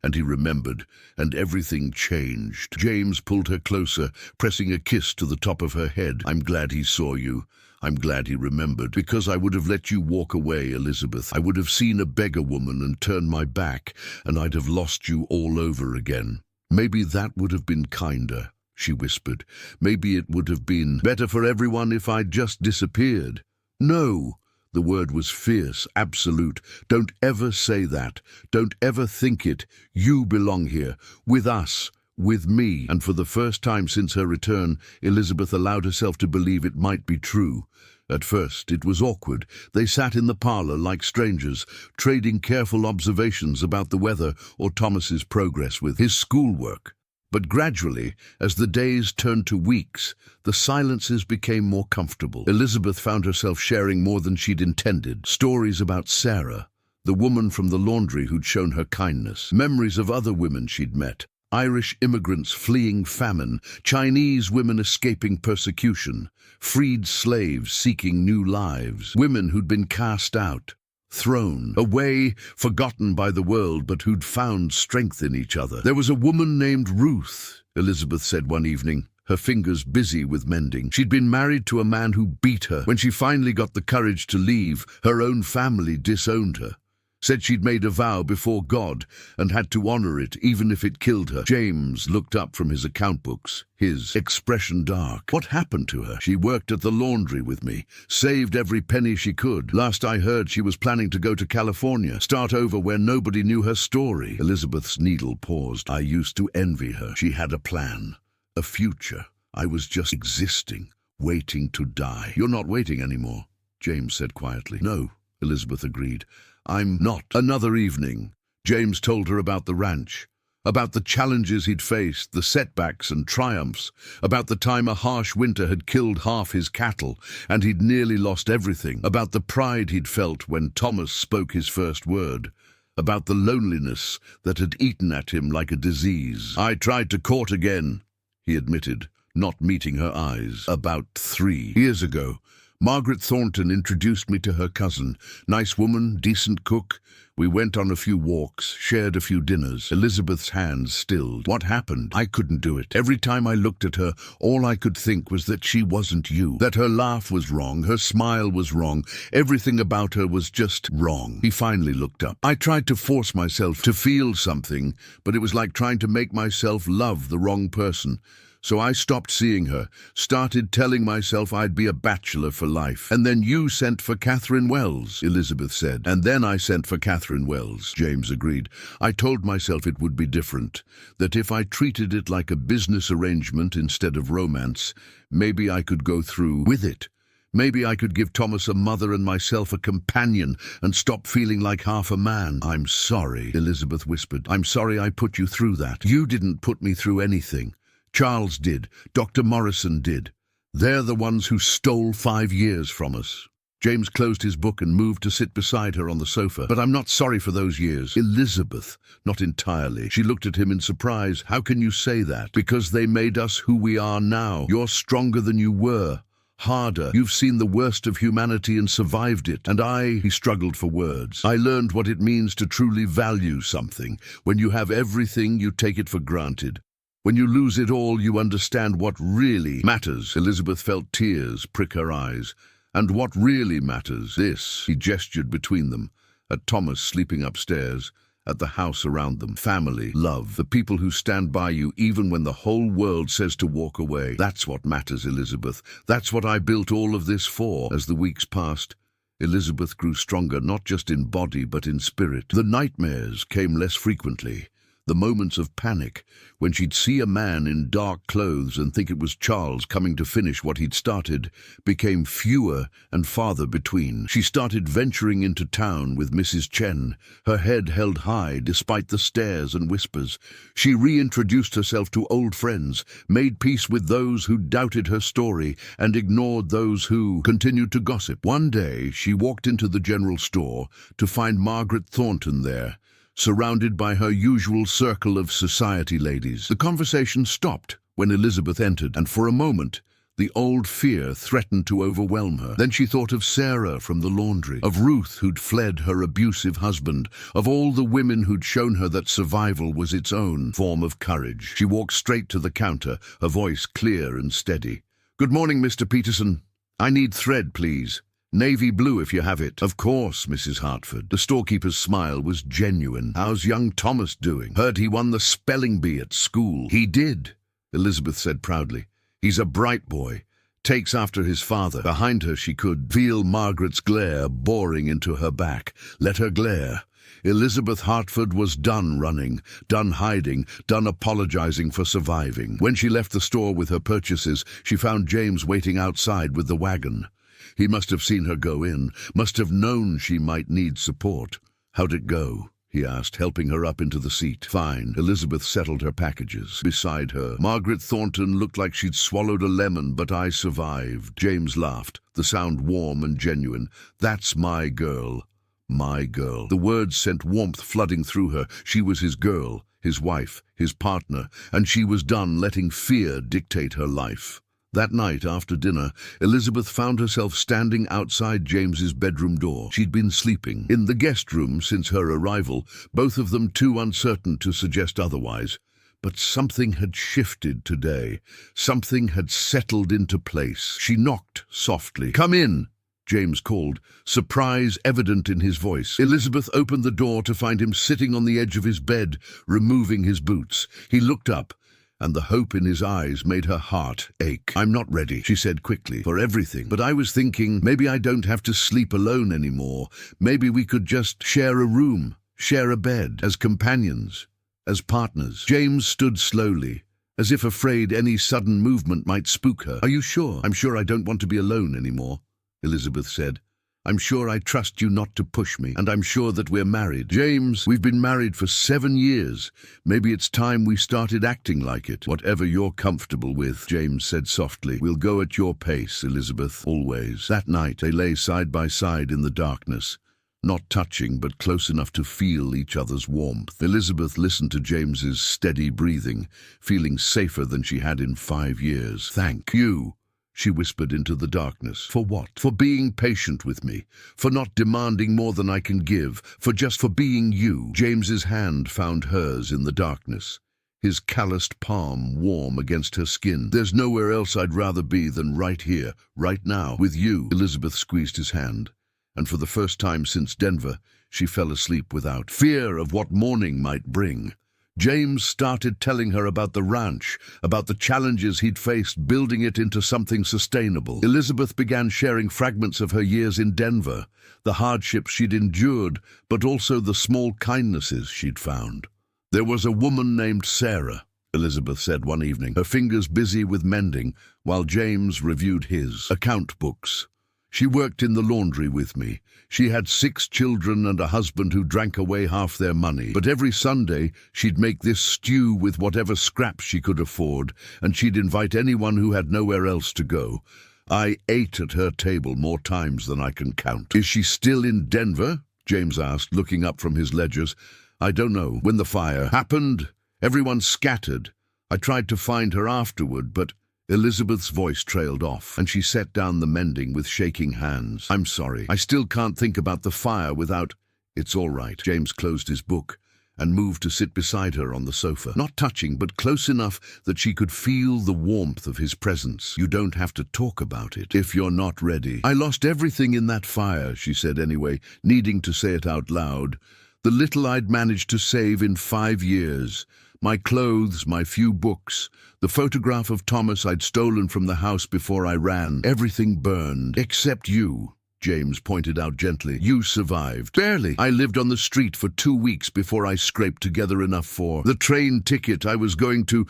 A: And he remembered, and everything changed. James pulled her closer, pressing a kiss to the top of her head. "I'm glad he saw you. I'm glad he remembered, because I would have let you walk away, Elizabeth. I would have seen a beggar woman and turned my back, and I'd have lost you all over again." "Maybe that would have been kinder," she whispered. "Maybe it would have been better for everyone if I'd just disappeared." "No." The word was fierce, absolute. "Don't ever say that. Don't ever think it. You belong here, with us, with me." And for the first time since her return, Elizabeth allowed herself to believe it might be true. At first, it was awkward. They sat in the parlour like strangers, trading careful observations about the weather or Thomas's progress with his schoolwork. But gradually, as the days turned to weeks, the silences became more comfortable. Elizabeth found herself sharing more than she'd intended. Stories about Sarah, the woman from the laundry who'd shown her kindness. Memories of other women she'd met. Irish immigrants fleeing famine, Chinese women escaping persecution, freed slaves seeking new lives, women who'd been cast out, thrown away, forgotten by the world, but who'd found strength in each other. "There was a woman named Ruth," Elizabeth said one evening, her fingers busy with mending. She'd been married to a man who beat her. When she finally got the courage to leave, her own family disowned her. Said she'd made a vow before God and had to honor it even if it killed her. James looked up from his account books, his expression dark. "What happened to her?" "She worked at the laundry with me, saved every penny she could. Last I heard, she was planning to go to California, start over where nobody knew her story." Elizabeth's needle paused. "I used to envy her. She had a plan, a future. I was just existing, waiting to die." "You're not waiting anymore," James said quietly. "No," Elizabeth agreed. "I'm not." Another evening, James told her about the ranch, about the challenges he'd faced, the setbacks and triumphs, about the time a harsh winter had killed half his cattle and he'd nearly lost everything, about the pride he'd felt when Thomas spoke his first word, about the loneliness that had eaten at him like a disease. "I tried to court again," he admitted, not meeting her eyes. "About 3 years ago. Margaret Thornton introduced me to her cousin. Nice woman, decent cook. We went on a few walks, shared a few dinners." Elizabeth's hands stilled. "What happened?" "I couldn't do it. Every time I looked at her, all I could think was that she wasn't you. That her laugh was wrong, her smile was wrong, everything about her was just wrong." He finally looked up. "I tried to force myself to feel something, but it was like trying to make myself love the wrong person. So I stopped seeing her, started telling myself I'd be a bachelor for life. And then you sent for Catherine Wells," Elizabeth said. "And then I sent for Catherine Wells," James agreed. "I told myself it would be different, that if I treated it like a business arrangement instead of romance, maybe I could go through with it. Maybe I could give Thomas a mother and myself a companion and stop feeling like half a man." "I'm sorry," Elizabeth whispered. "I'm sorry I put you through that." "You didn't put me through anything. Charles did. Dr. Morrison did. They're the ones who stole 5 years from us." James closed his book and moved to sit beside her on the sofa. "But I'm not sorry for those years." "Elizabeth, not entirely." She looked at him in surprise. "How can you say that?" "Because they made us who we are now. You're stronger than you were. Harder. You've seen the worst of humanity and survived it. And he struggled for words. "I learned what it means to truly value something. When you have everything, you take it for granted. When you lose it all, you understand what really matters." Elizabeth felt tears prick her eyes. "And what really matters, this," he gestured between them, at Thomas sleeping upstairs, at the house around them. "Family, love, the people who stand by you even when the whole world says to walk away. That's what matters, Elizabeth. That's what I built all of this for." As the weeks passed, Elizabeth grew stronger, not just in body but in spirit. The nightmares came less frequently. The moments of panic, when she'd see a man in dark clothes and think it was Charles coming to finish what he'd started, became fewer and farther between. She started venturing into town with Mrs. Chen, her head held high despite the stares and whispers. She reintroduced herself to old friends, made peace with those who doubted her story, and ignored those who continued to gossip. One day, she walked into the general store to find Margaret Thornton there, surrounded by her usual circle of society ladies. The conversation stopped when Elizabeth entered, and for a moment, The old fear threatened to overwhelm her. Then she thought of Sarah from the laundry, of Ruth who'd fled her abusive husband, of all the women who'd shown her that survival was its own form of courage. She walked straight to the counter, her voice clear and steady. "Good morning, Mr. Peterson. I need thread, please. Navy blue if you have it." "Of course, Mrs. Hartford." The storekeeper's smile was genuine. "How's young Thomas doing? Heard he won the spelling bee at school." "He did," Elizabeth said proudly. "He's a bright boy. Takes after his father." Behind her she could feel Margaret's glare boring into her back. Let her glare. Elizabeth Hartford was done running, done hiding, done apologizing for surviving. When she left the store with her purchases, she found James waiting outside with the wagon. He must have seen her go in, must have known she might need support. "How'd it go?" he asked, helping her up into the seat. "Fine." Elizabeth settled her packages. Beside her, Margaret Thornton looked like she'd swallowed a lemon, but I survived. James laughed, the sound warm and genuine. "That's my girl. My girl." The words sent warmth flooding through her. She was his girl, his wife, his partner, and she was done letting fear dictate her life. That night, after dinner, Elizabeth found herself standing outside James's bedroom door. She'd been sleeping in the guest room since her arrival, both of them too uncertain to suggest otherwise. But something had shifted today. Something had settled into place. She knocked softly. "Come in," James called, surprise evident in his voice. Elizabeth opened the door to find him sitting on the edge of his bed, removing his boots. He looked up, and the hope in his eyes made her heart ache. "I'm not ready," she said quickly, "for everything. But I was thinking, maybe I don't have to sleep alone anymore. Maybe we could just share a room, share a bed, as companions, as partners." James stood slowly, as if afraid any sudden movement might spook her. "Are you sure?" "I'm sure I don't want to be alone anymore," Elizabeth said. "I'm sure I trust you not to push me, and I'm sure that we're married." "James, we've been married for 7 years. Maybe it's time we started acting like it." "Whatever you're comfortable with," James said softly. "We'll go at your pace, Elizabeth, always." That night they lay side by side in the darkness, not touching but close enough to feel each other's warmth. Elizabeth listened to James's steady breathing, feeling safer than she had in 5 years. "Thank you," she whispered into the darkness. "For what?" "For being patient with me, for not demanding more than I can give, for being you." James's hand found hers in the darkness, his calloused palm warm against her skin. "There's nowhere else I'd rather be than right here, right now, with you." Elizabeth squeezed his hand, and for the first time since Denver, she fell asleep without fear of what morning might bring. James started telling her about the ranch, about the challenges he'd faced building it into something sustainable. Elizabeth began sharing fragments of her years in Denver, the hardships she'd endured, but also the small kindnesses she'd found. "There was a woman named Sarah," Elizabeth said one evening, her fingers busy with mending, while James reviewed his account books. "She worked in the laundry with me. She had 6 children and a husband who drank away half their money. But every Sunday, she'd make this stew with whatever scraps she could afford, and she'd invite anyone who had nowhere else to go. I ate at her table more times than I can count." "Is she still in Denver?" James asked, looking up from his ledgers. "I don't know. When the fire happened, everyone scattered. I tried to find her afterward, but..." Elizabeth's voice trailed off, and she set down the mending with shaking hands. "I'm sorry. I still can't think about the fire without..." "It's all right." James closed his book and moved to sit beside her on the sofa, not touching, but close enough that she could feel the warmth of his presence. "You don't have to talk about it if you're not ready." "I lost everything in that fire," she said anyway, needing to say it out loud. "The little I'd managed to save in 5 years. My clothes, my few books, the photograph of Thomas I'd stolen from the house before I ran. Everything burned. Except you," James pointed out gently. "You survived. Barely. I lived on the street for 2 weeks before I scraped together enough for the train ticket. I was going to..."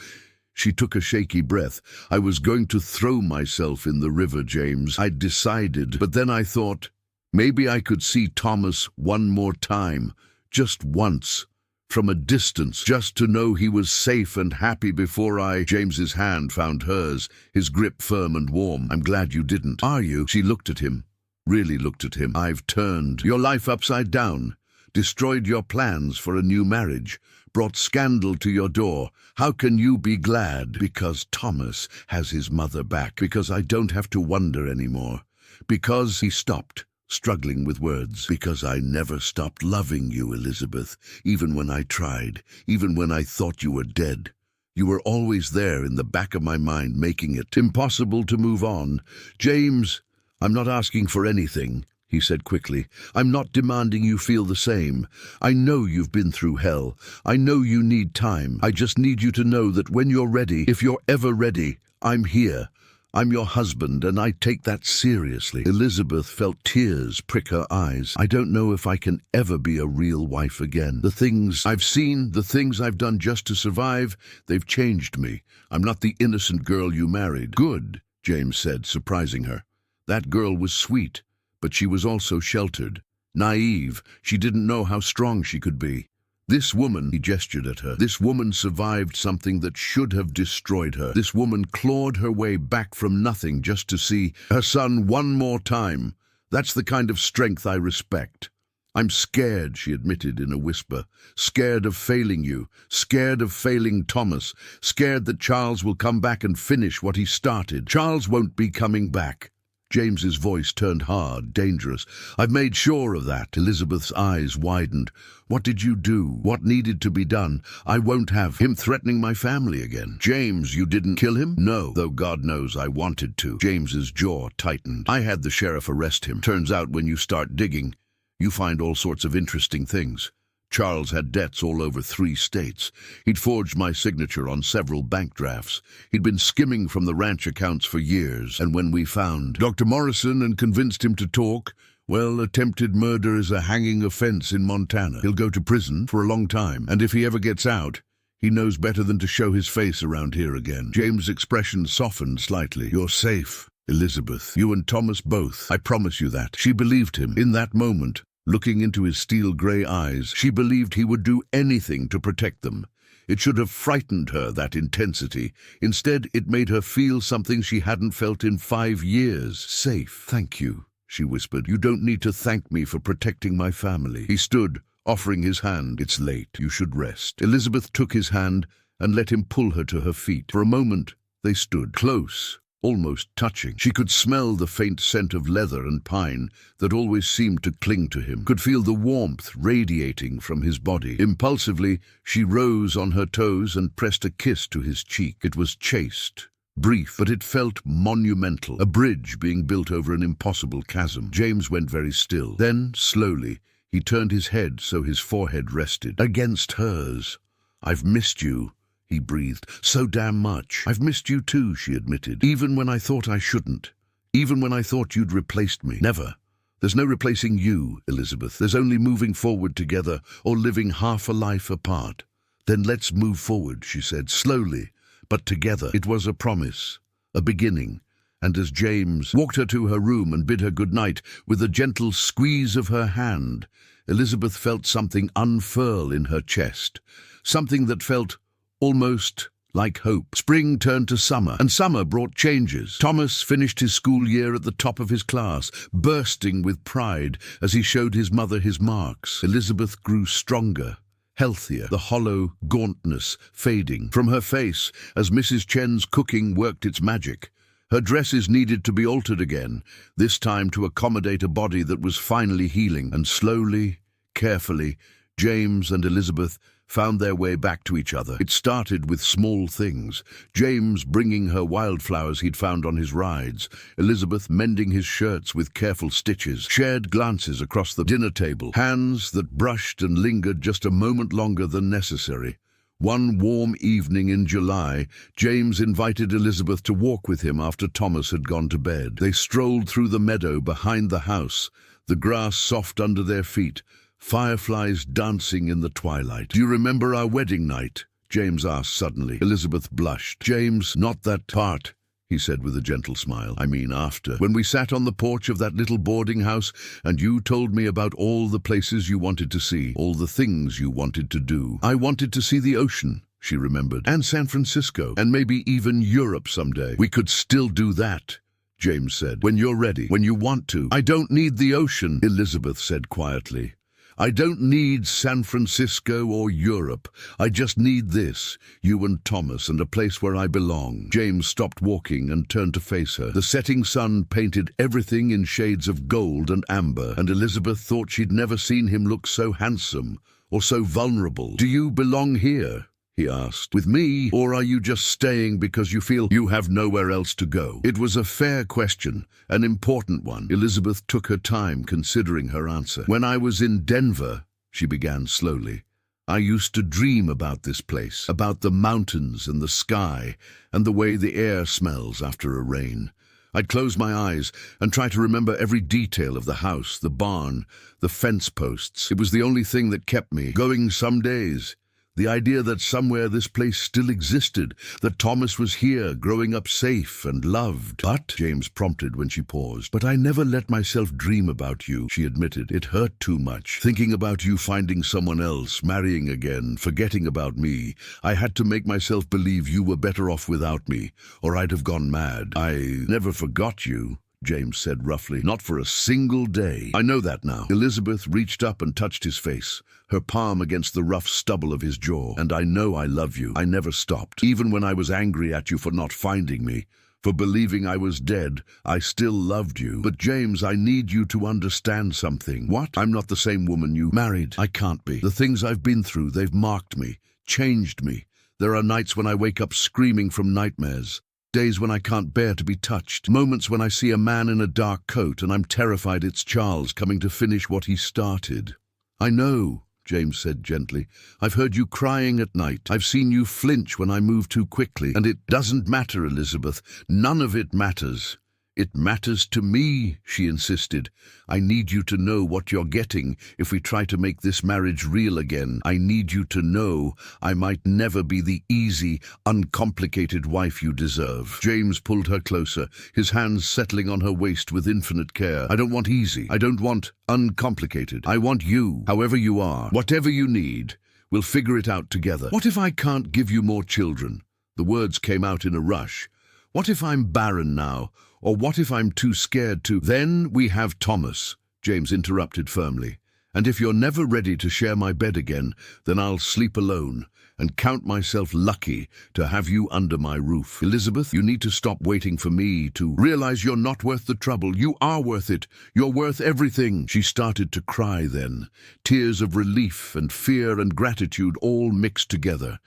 A: She took a shaky breath. "I was going to throw myself in the river, James. I'd decided. But then I thought, maybe I could see Thomas one more time. Just once. From a distance, just to know he was safe and happy before I..." James's hand found hers, his grip firm and warm. "I'm glad you didn't." "Are you?" She looked at him, really looked at him. "I've turned your life upside down, destroyed your plans for a new marriage, brought scandal to your door. How can you be glad? Because Thomas has his mother back. Because I don't have to wonder anymore. Because he stopped, struggling with words. Because I never stopped loving you, Elizabeth, even when I tried, even when I thought you were dead. You were always there in the back of my mind, making it impossible to move on. James, I'm not asking for anything, he said quickly. I'm not demanding you feel the same. I know you've been through hell. I know you need time. I just need you to know that when you're ready, if you're ever ready, I'm here. I'm your husband, and I take that seriously. Elizabeth felt tears prick her eyes. I don't know if I can ever be a real wife again. The things I've seen, the things I've done just to survive, they've changed me. I'm not the innocent girl you married. Good, James said, surprising her. That girl was sweet, but she was also sheltered. Naive, she didn't know how strong she could be. This woman, he gestured at her, this woman survived something that should have destroyed her. This woman clawed her way back from nothing just to see her son one more time. That's the kind of strength I respect. I'm scared, she admitted in a whisper. Scared of failing you. Scared of failing Thomas. Scared that Charles will come back and finish what he started. Charles won't be coming back. James's voice turned hard, dangerous. I've made sure of that. Elizabeth's eyes widened. What did you do? What needed to be done? I won't have him threatening my family again. James, you didn't kill him? No, though God knows I wanted to. James's jaw tightened. I had the sheriff arrest him. Turns out when you start digging, you find all sorts of interesting things. Charles had debts all over 3 states. He'd forged my signature on several bank drafts. He'd been skimming from the ranch accounts for years. And when we found Dr. Morrison and convinced him to talk, well, attempted murder is a hanging offense in Montana. He'll go to prison for a long time. And if he ever gets out, he knows better than to show his face around here again. James' expression softened slightly. You're safe, Elizabeth. You and Thomas both. I promise you that. She believed him. In that moment, looking into his steel-grey eyes, she believed he would do anything to protect them. It should have frightened her, that intensity. Instead, it made her feel something she hadn't felt in 5 years. Safe. Thank you, she whispered. You don't need to thank me for protecting my family. He stood, offering his hand. It's late. You should rest. Elizabeth took his hand and let him pull her to her feet. For a moment, they stood close, almost touching. She could smell the faint scent of leather and pine that always seemed to cling to him, could feel the warmth radiating from his body. Impulsively, she rose on her toes and pressed a kiss to his cheek. It was chaste, brief, but it felt monumental, a bridge being built over an impossible chasm. James went very still. Then, slowly, he turned his head so his forehead rested against hers. I've missed you, he breathed. So damn much. I've missed you too, she admitted. Even when I thought I shouldn't. Even when I thought you'd replaced me. Never. There's no replacing you, Elizabeth. There's only moving forward together or living half a life apart. Then let's move forward, she said, slowly, but together. It was a promise, a beginning. And as James walked her to her room and bid her good night with a gentle squeeze of her hand, Elizabeth felt something unfurl in her chest. Something that felt almost like hope. Spring turned to summer, and summer brought changes. Thomas finished his school year at the top of his class, bursting with pride as he showed his mother his marks. Elizabeth grew stronger, healthier, the hollow gauntness fading from her face as Mrs. Chen's cooking worked its magic. Her dresses needed to be altered again, this time to accommodate a body that was finally healing. And slowly, carefully, James and Elizabeth found their way back to each other. It started with small things. James bringing her wildflowers he'd found on his rides, Elizabeth mending his shirts with careful stitches, shared glances across the dinner table, hands that brushed and lingered just a moment longer than necessary. One warm evening in July, James invited Elizabeth to walk with him after Thomas had gone to bed. They strolled through the meadow behind the house, the grass soft under their feet, fireflies dancing in the twilight. Do you remember our wedding night? James asked suddenly. Elizabeth blushed. James, not that part, he said with a gentle smile. I mean after. When we sat on the porch of that little boarding house and you told me about all the places you wanted to see, all the things you wanted to do. I wanted to see the ocean, she remembered, and San Francisco, and maybe even Europe someday. We could still do that, James said. When you're ready, when you want to. I don't need the ocean, Elizabeth said quietly. I don't need San Francisco or Europe. I just need this, you and Thomas, and a place where I belong." James stopped walking and turned to face her. The setting sun painted everything in shades of gold and amber, and Elizabeth thought she'd never seen him look so handsome or so vulnerable. "Do you belong here?" he asked. "With me, or are you just staying because you feel you have nowhere else to go?" It was a fair question, an important one. Elizabeth took her time considering her answer. "When I was in Denver," she began slowly, "I used to dream about this place, about the mountains and the sky and the way the air smells after a rain. I'd close my eyes and try to remember every detail of the house, the barn, the fence posts. It was the only thing that kept me going some days. The idea that somewhere this place still existed, that Thomas was here, growing up safe and loved." "But," James prompted when she paused, "but I never let myself dream about you," she admitted. "It hurt too much. Thinking about you finding someone else, marrying again, forgetting about me. I had to make myself believe you were better off without me, or I'd have gone mad." "I never forgot you," James said roughly. "Not for a single day." "I know that now." Elizabeth reached up and touched his face, her palm against the rough stubble of his jaw. "And I know I love you. I never stopped. Even when I was angry at you for not finding me, for believing I was dead, I still loved you. But James, I need you to understand something." "What?" "I'm not the same woman you married. I can't be. The things I've been through, they've marked me, changed me. There are nights when I wake up screaming from nightmares. Days when I can't bear to be touched. Moments when I see a man in a dark coat and I'm terrified it's Charles coming to finish what he started." "I know," James said gently. "I've heard you crying at night. I've seen you flinch when I move too quickly. And it doesn't matter, Elizabeth. None of it matters." "It matters to me," she insisted. "I need you to know what you're getting if we try to make this marriage real again. I need you to know I might never be the easy, uncomplicated wife you deserve." James pulled her closer, his hands settling on her waist with infinite care. "I don't want easy. I don't want uncomplicated. I want you, however you are, whatever you need. We'll figure it out together. What if I can't give you more children?" The words came out in a rush. "What if I'm barren now? Or what if I'm too scared to—" "Then we have Thomas," James interrupted firmly. "And if you're never ready to share my bed again, then I'll sleep alone and count myself lucky to have you under my roof. Elizabeth, you need to stop waiting for me to realize you're not worth the trouble. You are worth it. You're worth everything." She started to cry then, tears of relief and fear and gratitude all mixed together.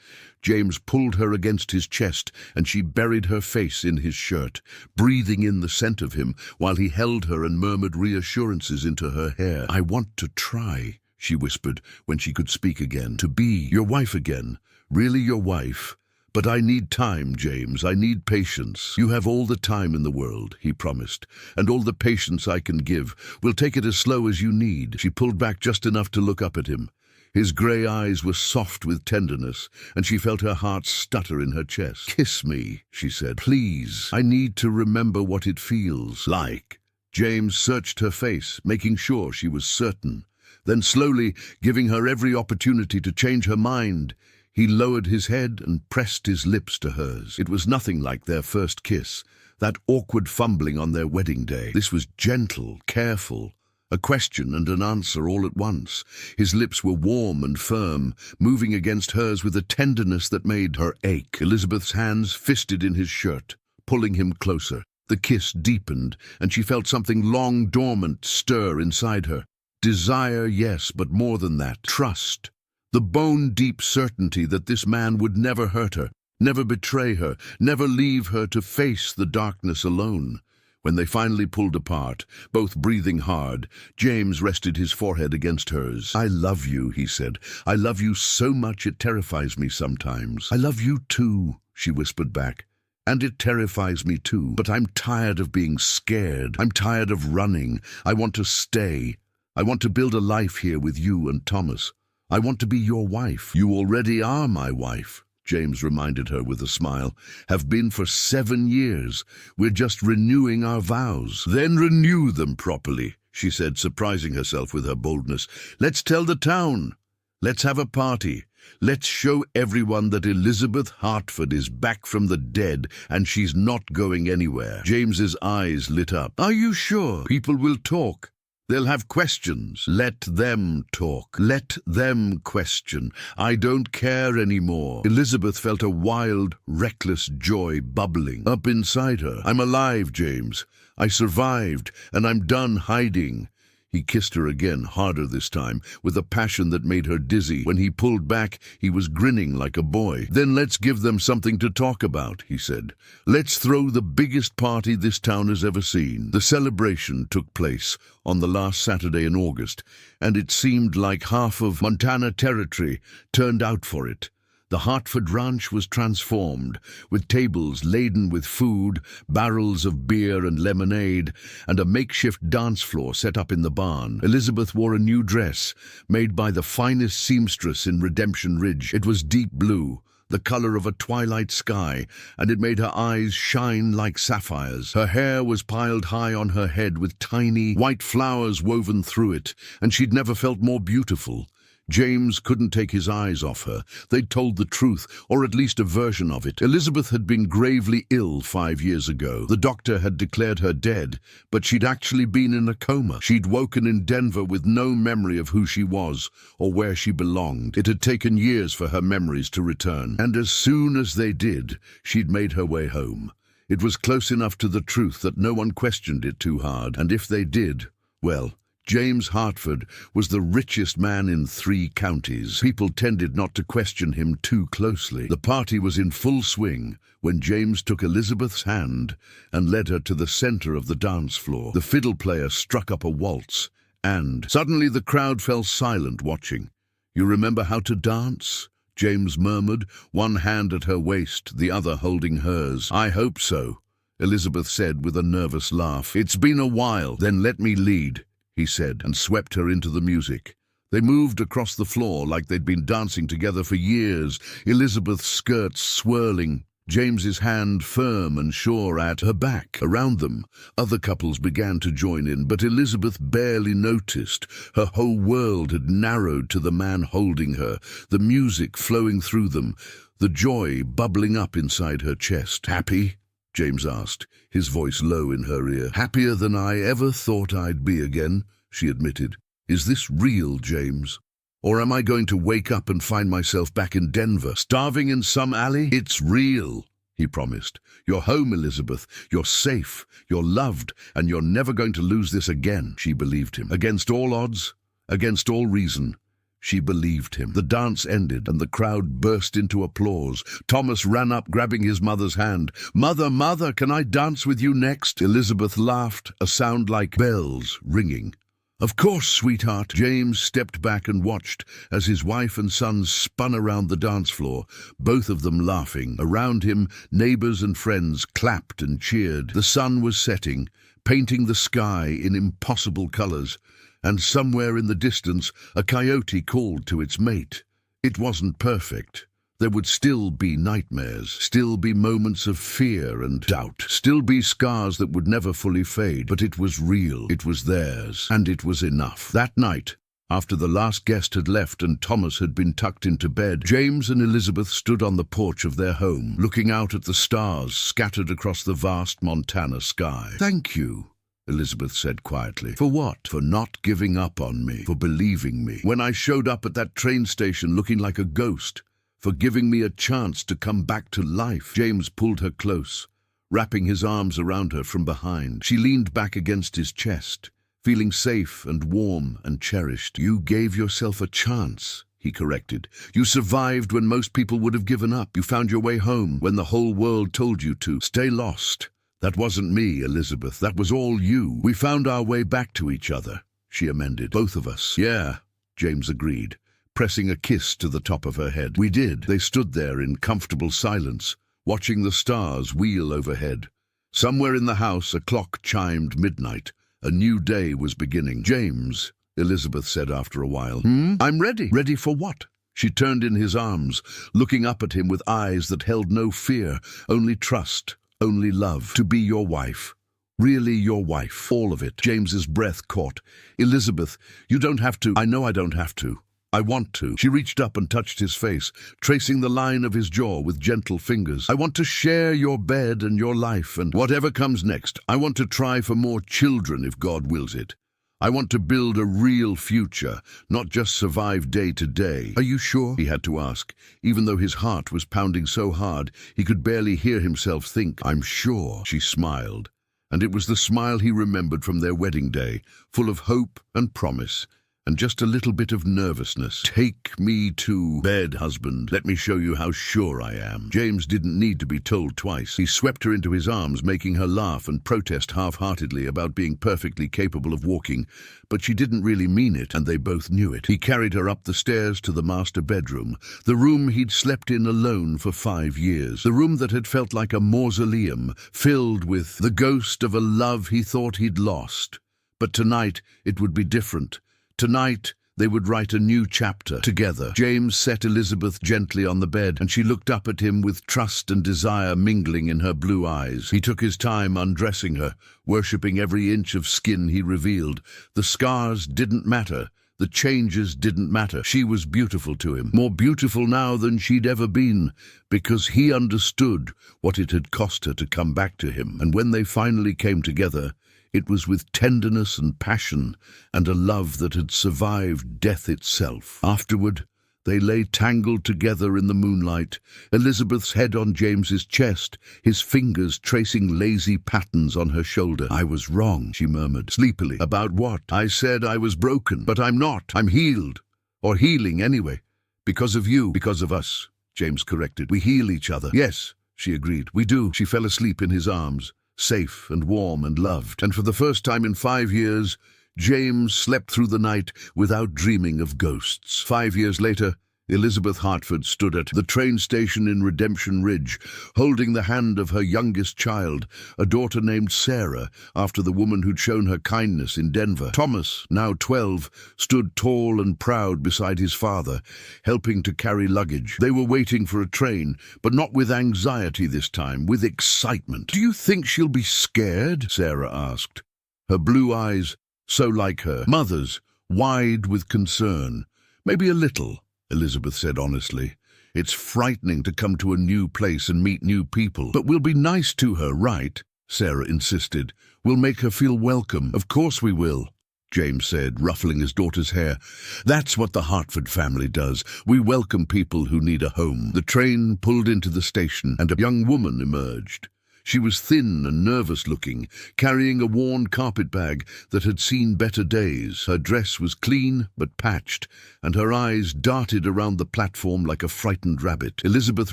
A: James pulled her against his chest, and she buried her face in his shirt, breathing in the scent of him while he held her and murmured reassurances into her hair. "I want to try," she whispered when she could speak again, "to be your wife again, really your wife. But I need time, James. I need patience." "You have all the time in the world," he promised, "and all the patience I can give. We'll take it as slow as you need." She pulled back just enough to look up at him. His grey eyes were soft with tenderness, and she felt her heart stutter in her chest. "Kiss me," she said. "Please. I need to remember what it feels like." James searched her face, making sure she was certain. Then slowly, giving her every opportunity to change her mind, he lowered his head and pressed his lips to hers. It was nothing like their first kiss, that awkward fumbling on their wedding day. This was gentle, careful, a question and an answer all at once. His lips were warm and firm, moving against hers with a tenderness that made her ache. Elizabeth's hands fisted in his shirt, pulling him closer. The kiss deepened, and she felt something long dormant stir inside her. Desire, yes, but more than that, trust. The bone-deep certainty that this man would never hurt her, never betray her, never leave her to face the darkness alone. When they finally pulled apart, both breathing hard, James rested his forehead against hers. "I love you," he said. "I love you so much it terrifies me sometimes." "I love you too," she whispered back. "And it terrifies me too. But I'm tired of being scared. I'm tired of running. I want to stay. I want to build a life here with you and Thomas. I want to be your wife." "You already are my wife," James reminded her with a smile. "Have been for 7 years. We're just renewing our vows." "Then renew them properly," she said, surprising herself with her boldness. "Let's tell the town. Let's have a party. Let's show everyone that Elizabeth Hartford is back from the dead and she's not going anywhere." James's eyes lit up. "Are you sure? People will talk. They'll have questions. Let them talk. Let them question. I don't care anymore. Elizabeth felt a wild, reckless joy bubbling up inside her. I'm alive, James. I survived, and I'm done hiding. He kissed her again, harder this time, with a passion that made her dizzy. When he pulled back, he was grinning like a boy. Then let's give them something to talk about, he said. Let's throw the biggest party this town has ever seen. The celebration took place on the last Saturday in August, and it seemed like half of Montana territory turned out for it. The Hartford ranch was transformed, with tables laden with food, barrels of beer and lemonade, and a makeshift dance floor set up in the barn. Elizabeth wore a new dress, made by the finest seamstress in Redemption Ridge. It was deep blue, the color of a twilight sky, and it made her eyes shine like sapphires. Her hair was piled high on her head with tiny white flowers woven through it, and she'd never felt more beautiful. James couldn't take his eyes off her. They'd told the truth, or at least a version of it. Elizabeth had been gravely ill 5 years ago. The doctor had declared her dead, but she'd actually been in a coma. She'd woken in Denver with no memory of who she was or where she belonged. It had taken years for her memories to return, and as soon as they did, she'd made her way home. It was close enough to the truth that no one questioned it too hard, and if they did, well, James Hartford was the richest man in 3 counties. People tended not to question him too closely. The party was in full swing when James took Elizabeth's hand and led her to the center of the dance floor. The fiddle player struck up a waltz, and suddenly the crowd fell silent watching. "You remember how to dance?" James murmured, one hand at her waist, the other holding hers. "I hope so," Elizabeth said with a nervous laugh. "It's been a while." "Then let me lead," he said, and swept her into the music. They moved across the floor like they'd been dancing together for years, Elizabeth's skirts swirling, James's hand firm and sure at her back. Around them, other couples began to join in, but Elizabeth barely noticed. Her whole world had narrowed to the man holding her, the music flowing through them, the joy bubbling up inside her chest. "Happy?" James asked, his voice low in her ear. "Happier than I ever thought I'd be again," she admitted. "Is this real, James? Or am I going to wake up and find myself back in Denver, starving in some alley?" "It's real," he promised. "You're home, Elizabeth. You're safe. You're loved. And you're never going to lose this again." She believed him. Against all odds, against all reason, she believed him. The dance ended, and the crowd burst into applause. Thomas ran up, grabbing his mother's hand. "Mother, mother, can I dance with you next?" Elizabeth laughed, a sound like bells ringing. "Of course, sweetheart." James stepped back and watched as his wife and son spun around the dance floor, both of them laughing. Around him, neighbors and friends clapped and cheered. The sun was setting, painting the sky in impossible colors, and somewhere in the distance a coyote called to its mate. It wasn't perfect. There would still be nightmares, still be moments of fear and doubt, still be scars that would never fully fade, but it was real, it was theirs, and it was enough. That night, after the last guest had left and Thomas had been tucked into bed, James and Elizabeth stood on the porch of their home, looking out at the stars scattered across the vast Montana sky. "Thank you," Elizabeth said quietly. "For what?" "For not giving up on me, for believing me. When I showed up at that train station looking like a ghost, for giving me a chance to come back to life." James pulled her close, wrapping his arms around her from behind. She leaned back against his chest, feeling safe and warm and cherished. "You gave yourself a chance," he corrected. "You survived when most people would have given up. You found your way home when the whole world told you to. Stay lost. That wasn't me, Elizabeth. That was all you. We found our way back to each other," she amended. "Both of us." "Yeah," James agreed, pressing a kiss to the top of her head. "We did." They stood there in comfortable silence, watching the stars wheel overhead. Somewhere in the house, a clock chimed midnight. A new day was beginning. "James," Elizabeth said after a while. "I'm ready." "Ready for what?" She turned in his arms, looking up at him with eyes that held no fear, only trust. Only love. To be your wife. Really your wife. All of it. James's breath caught. "Elizabeth, you don't have to." "I know I don't have to. I want to." She reached up and touched his face, tracing the line of his jaw with gentle fingers. "I want to share your bed and your life and whatever comes next. I want to try for more children if God wills it. I want to build a real future, not just survive day to day. Are you sure? He had to ask, even though his heart was pounding so hard he could barely hear himself think. I'm sure, she smiled. And it was the smile he remembered from their wedding day, full of hope and promise, and just a little bit of nervousness. Take me to bed, husband. Let me show you how sure I am. James didn't need to be told twice. He swept her into his arms, making her laugh and protest half-heartedly about being perfectly capable of walking, but she didn't really mean it, and they both knew it. He carried her up the stairs to the master bedroom, the room he'd slept in alone for 5 years, the room that had felt like a mausoleum, filled with the ghost of a love he thought he'd lost. But tonight it would be different. Tonight, they would write a new chapter together. James set Elizabeth gently on the bed, and she looked up at him with trust and desire mingling in her blue eyes. He took his time undressing her, worshipping every inch of skin he revealed. The scars didn't matter. The changes didn't matter. She was beautiful to him, more beautiful now than she'd ever been, because he understood what it had cost her to come back to him. And when they finally came together, it was with tenderness and passion and a love that had survived death itself. Afterward, they lay tangled together in the moonlight, Elizabeth's head on James's chest, his fingers tracing lazy patterns on her shoulder. I was wrong, she murmured sleepily. About what? I said I was broken, but I'm not. I'm healed. Or healing anyway. Because of you. Because of us, James corrected. We heal each other. Yes, she agreed. We do. She fell asleep in his arms, safe and warm and loved. And for the first time in 5 years, James slept through the night without dreaming of ghosts. 5 years later, Elizabeth Hartford stood at the train station in Redemption Ridge, holding the hand of her youngest child, a daughter named Sarah, after the woman who'd shown her kindness in Denver. Thomas, now 12, stood tall and proud beside his father, helping to carry luggage. They were waiting for a train, but not with anxiety this time, with excitement. Do you think she'll be scared? Sarah asked, her blue eyes so like her mother's, wide with concern. Maybe a little, Elizabeth said honestly. It's frightening to come to a new place and meet new people. But we'll be nice to her, right? Sarah insisted. We'll make her feel welcome. Of course we will, James said, ruffling his daughter's hair. That's what the Hartford family does. We welcome people who need a home. The train pulled into the station, and a young woman emerged. She was thin and nervous-looking, carrying a worn carpet bag that had seen better days. Her dress was clean but patched, and her eyes darted around the platform like a frightened rabbit. Elizabeth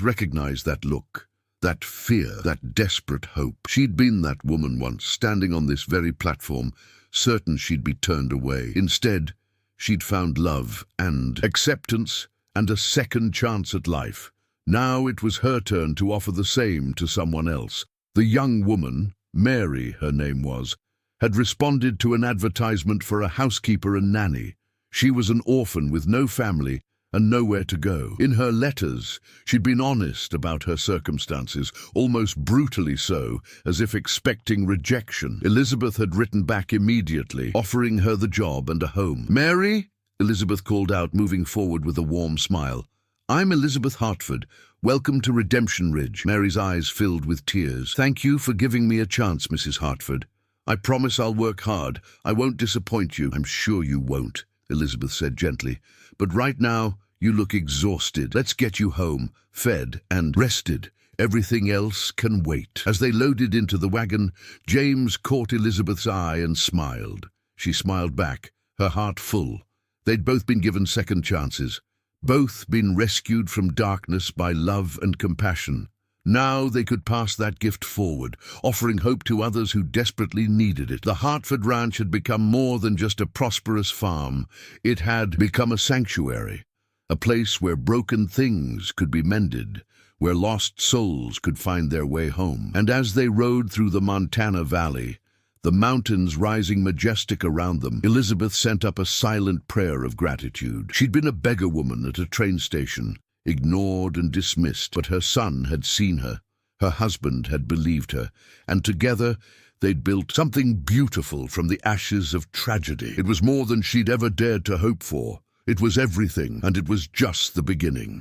A: recognized that look, that fear, that desperate hope. She'd been that woman once, standing on this very platform, certain she'd be turned away. Instead, she'd found love and acceptance and a second chance at life. Now it was her turn to offer the same to someone else. The young woman, Mary her name was, had responded to an advertisement for a housekeeper and nanny. She was an orphan with no family and nowhere to go. In her letters, she'd been honest about her circumstances, almost brutally so, as if expecting rejection. Elizabeth had written back immediately, offering her the job and a home. Mary, Elizabeth called out, moving forward with a warm smile. I'm Elizabeth Hartford. Welcome to Redemption Ridge. Mary's eyes filled with tears. Thank you for giving me a chance, Mrs. Hartford. I promise I'll work hard. I won't disappoint you. I'm sure you won't, Elizabeth said gently. But right now, you look exhausted. Let's get you home, fed and rested. Everything else can wait. As they loaded into the wagon, James caught Elizabeth's eye and smiled. She smiled back, her heart full. They'd both been given second chances. Both been rescued from darkness by love and compassion. Now they could pass that gift forward, offering hope to others who desperately needed it. The Hartford Ranch had become more than just a prosperous farm. It had become a sanctuary, a place where broken things could be mended, where lost souls could find their way home. And as they rode through the Montana Valley, the mountains rising majestic around them, Elizabeth sent up a silent prayer of gratitude. She'd been a beggar woman at a train station, ignored and dismissed, but her son had seen her, her husband had believed her, and together they'd built something beautiful from the ashes of tragedy. It was more than she'd ever dared to hope for. It was everything, and it was just the beginning.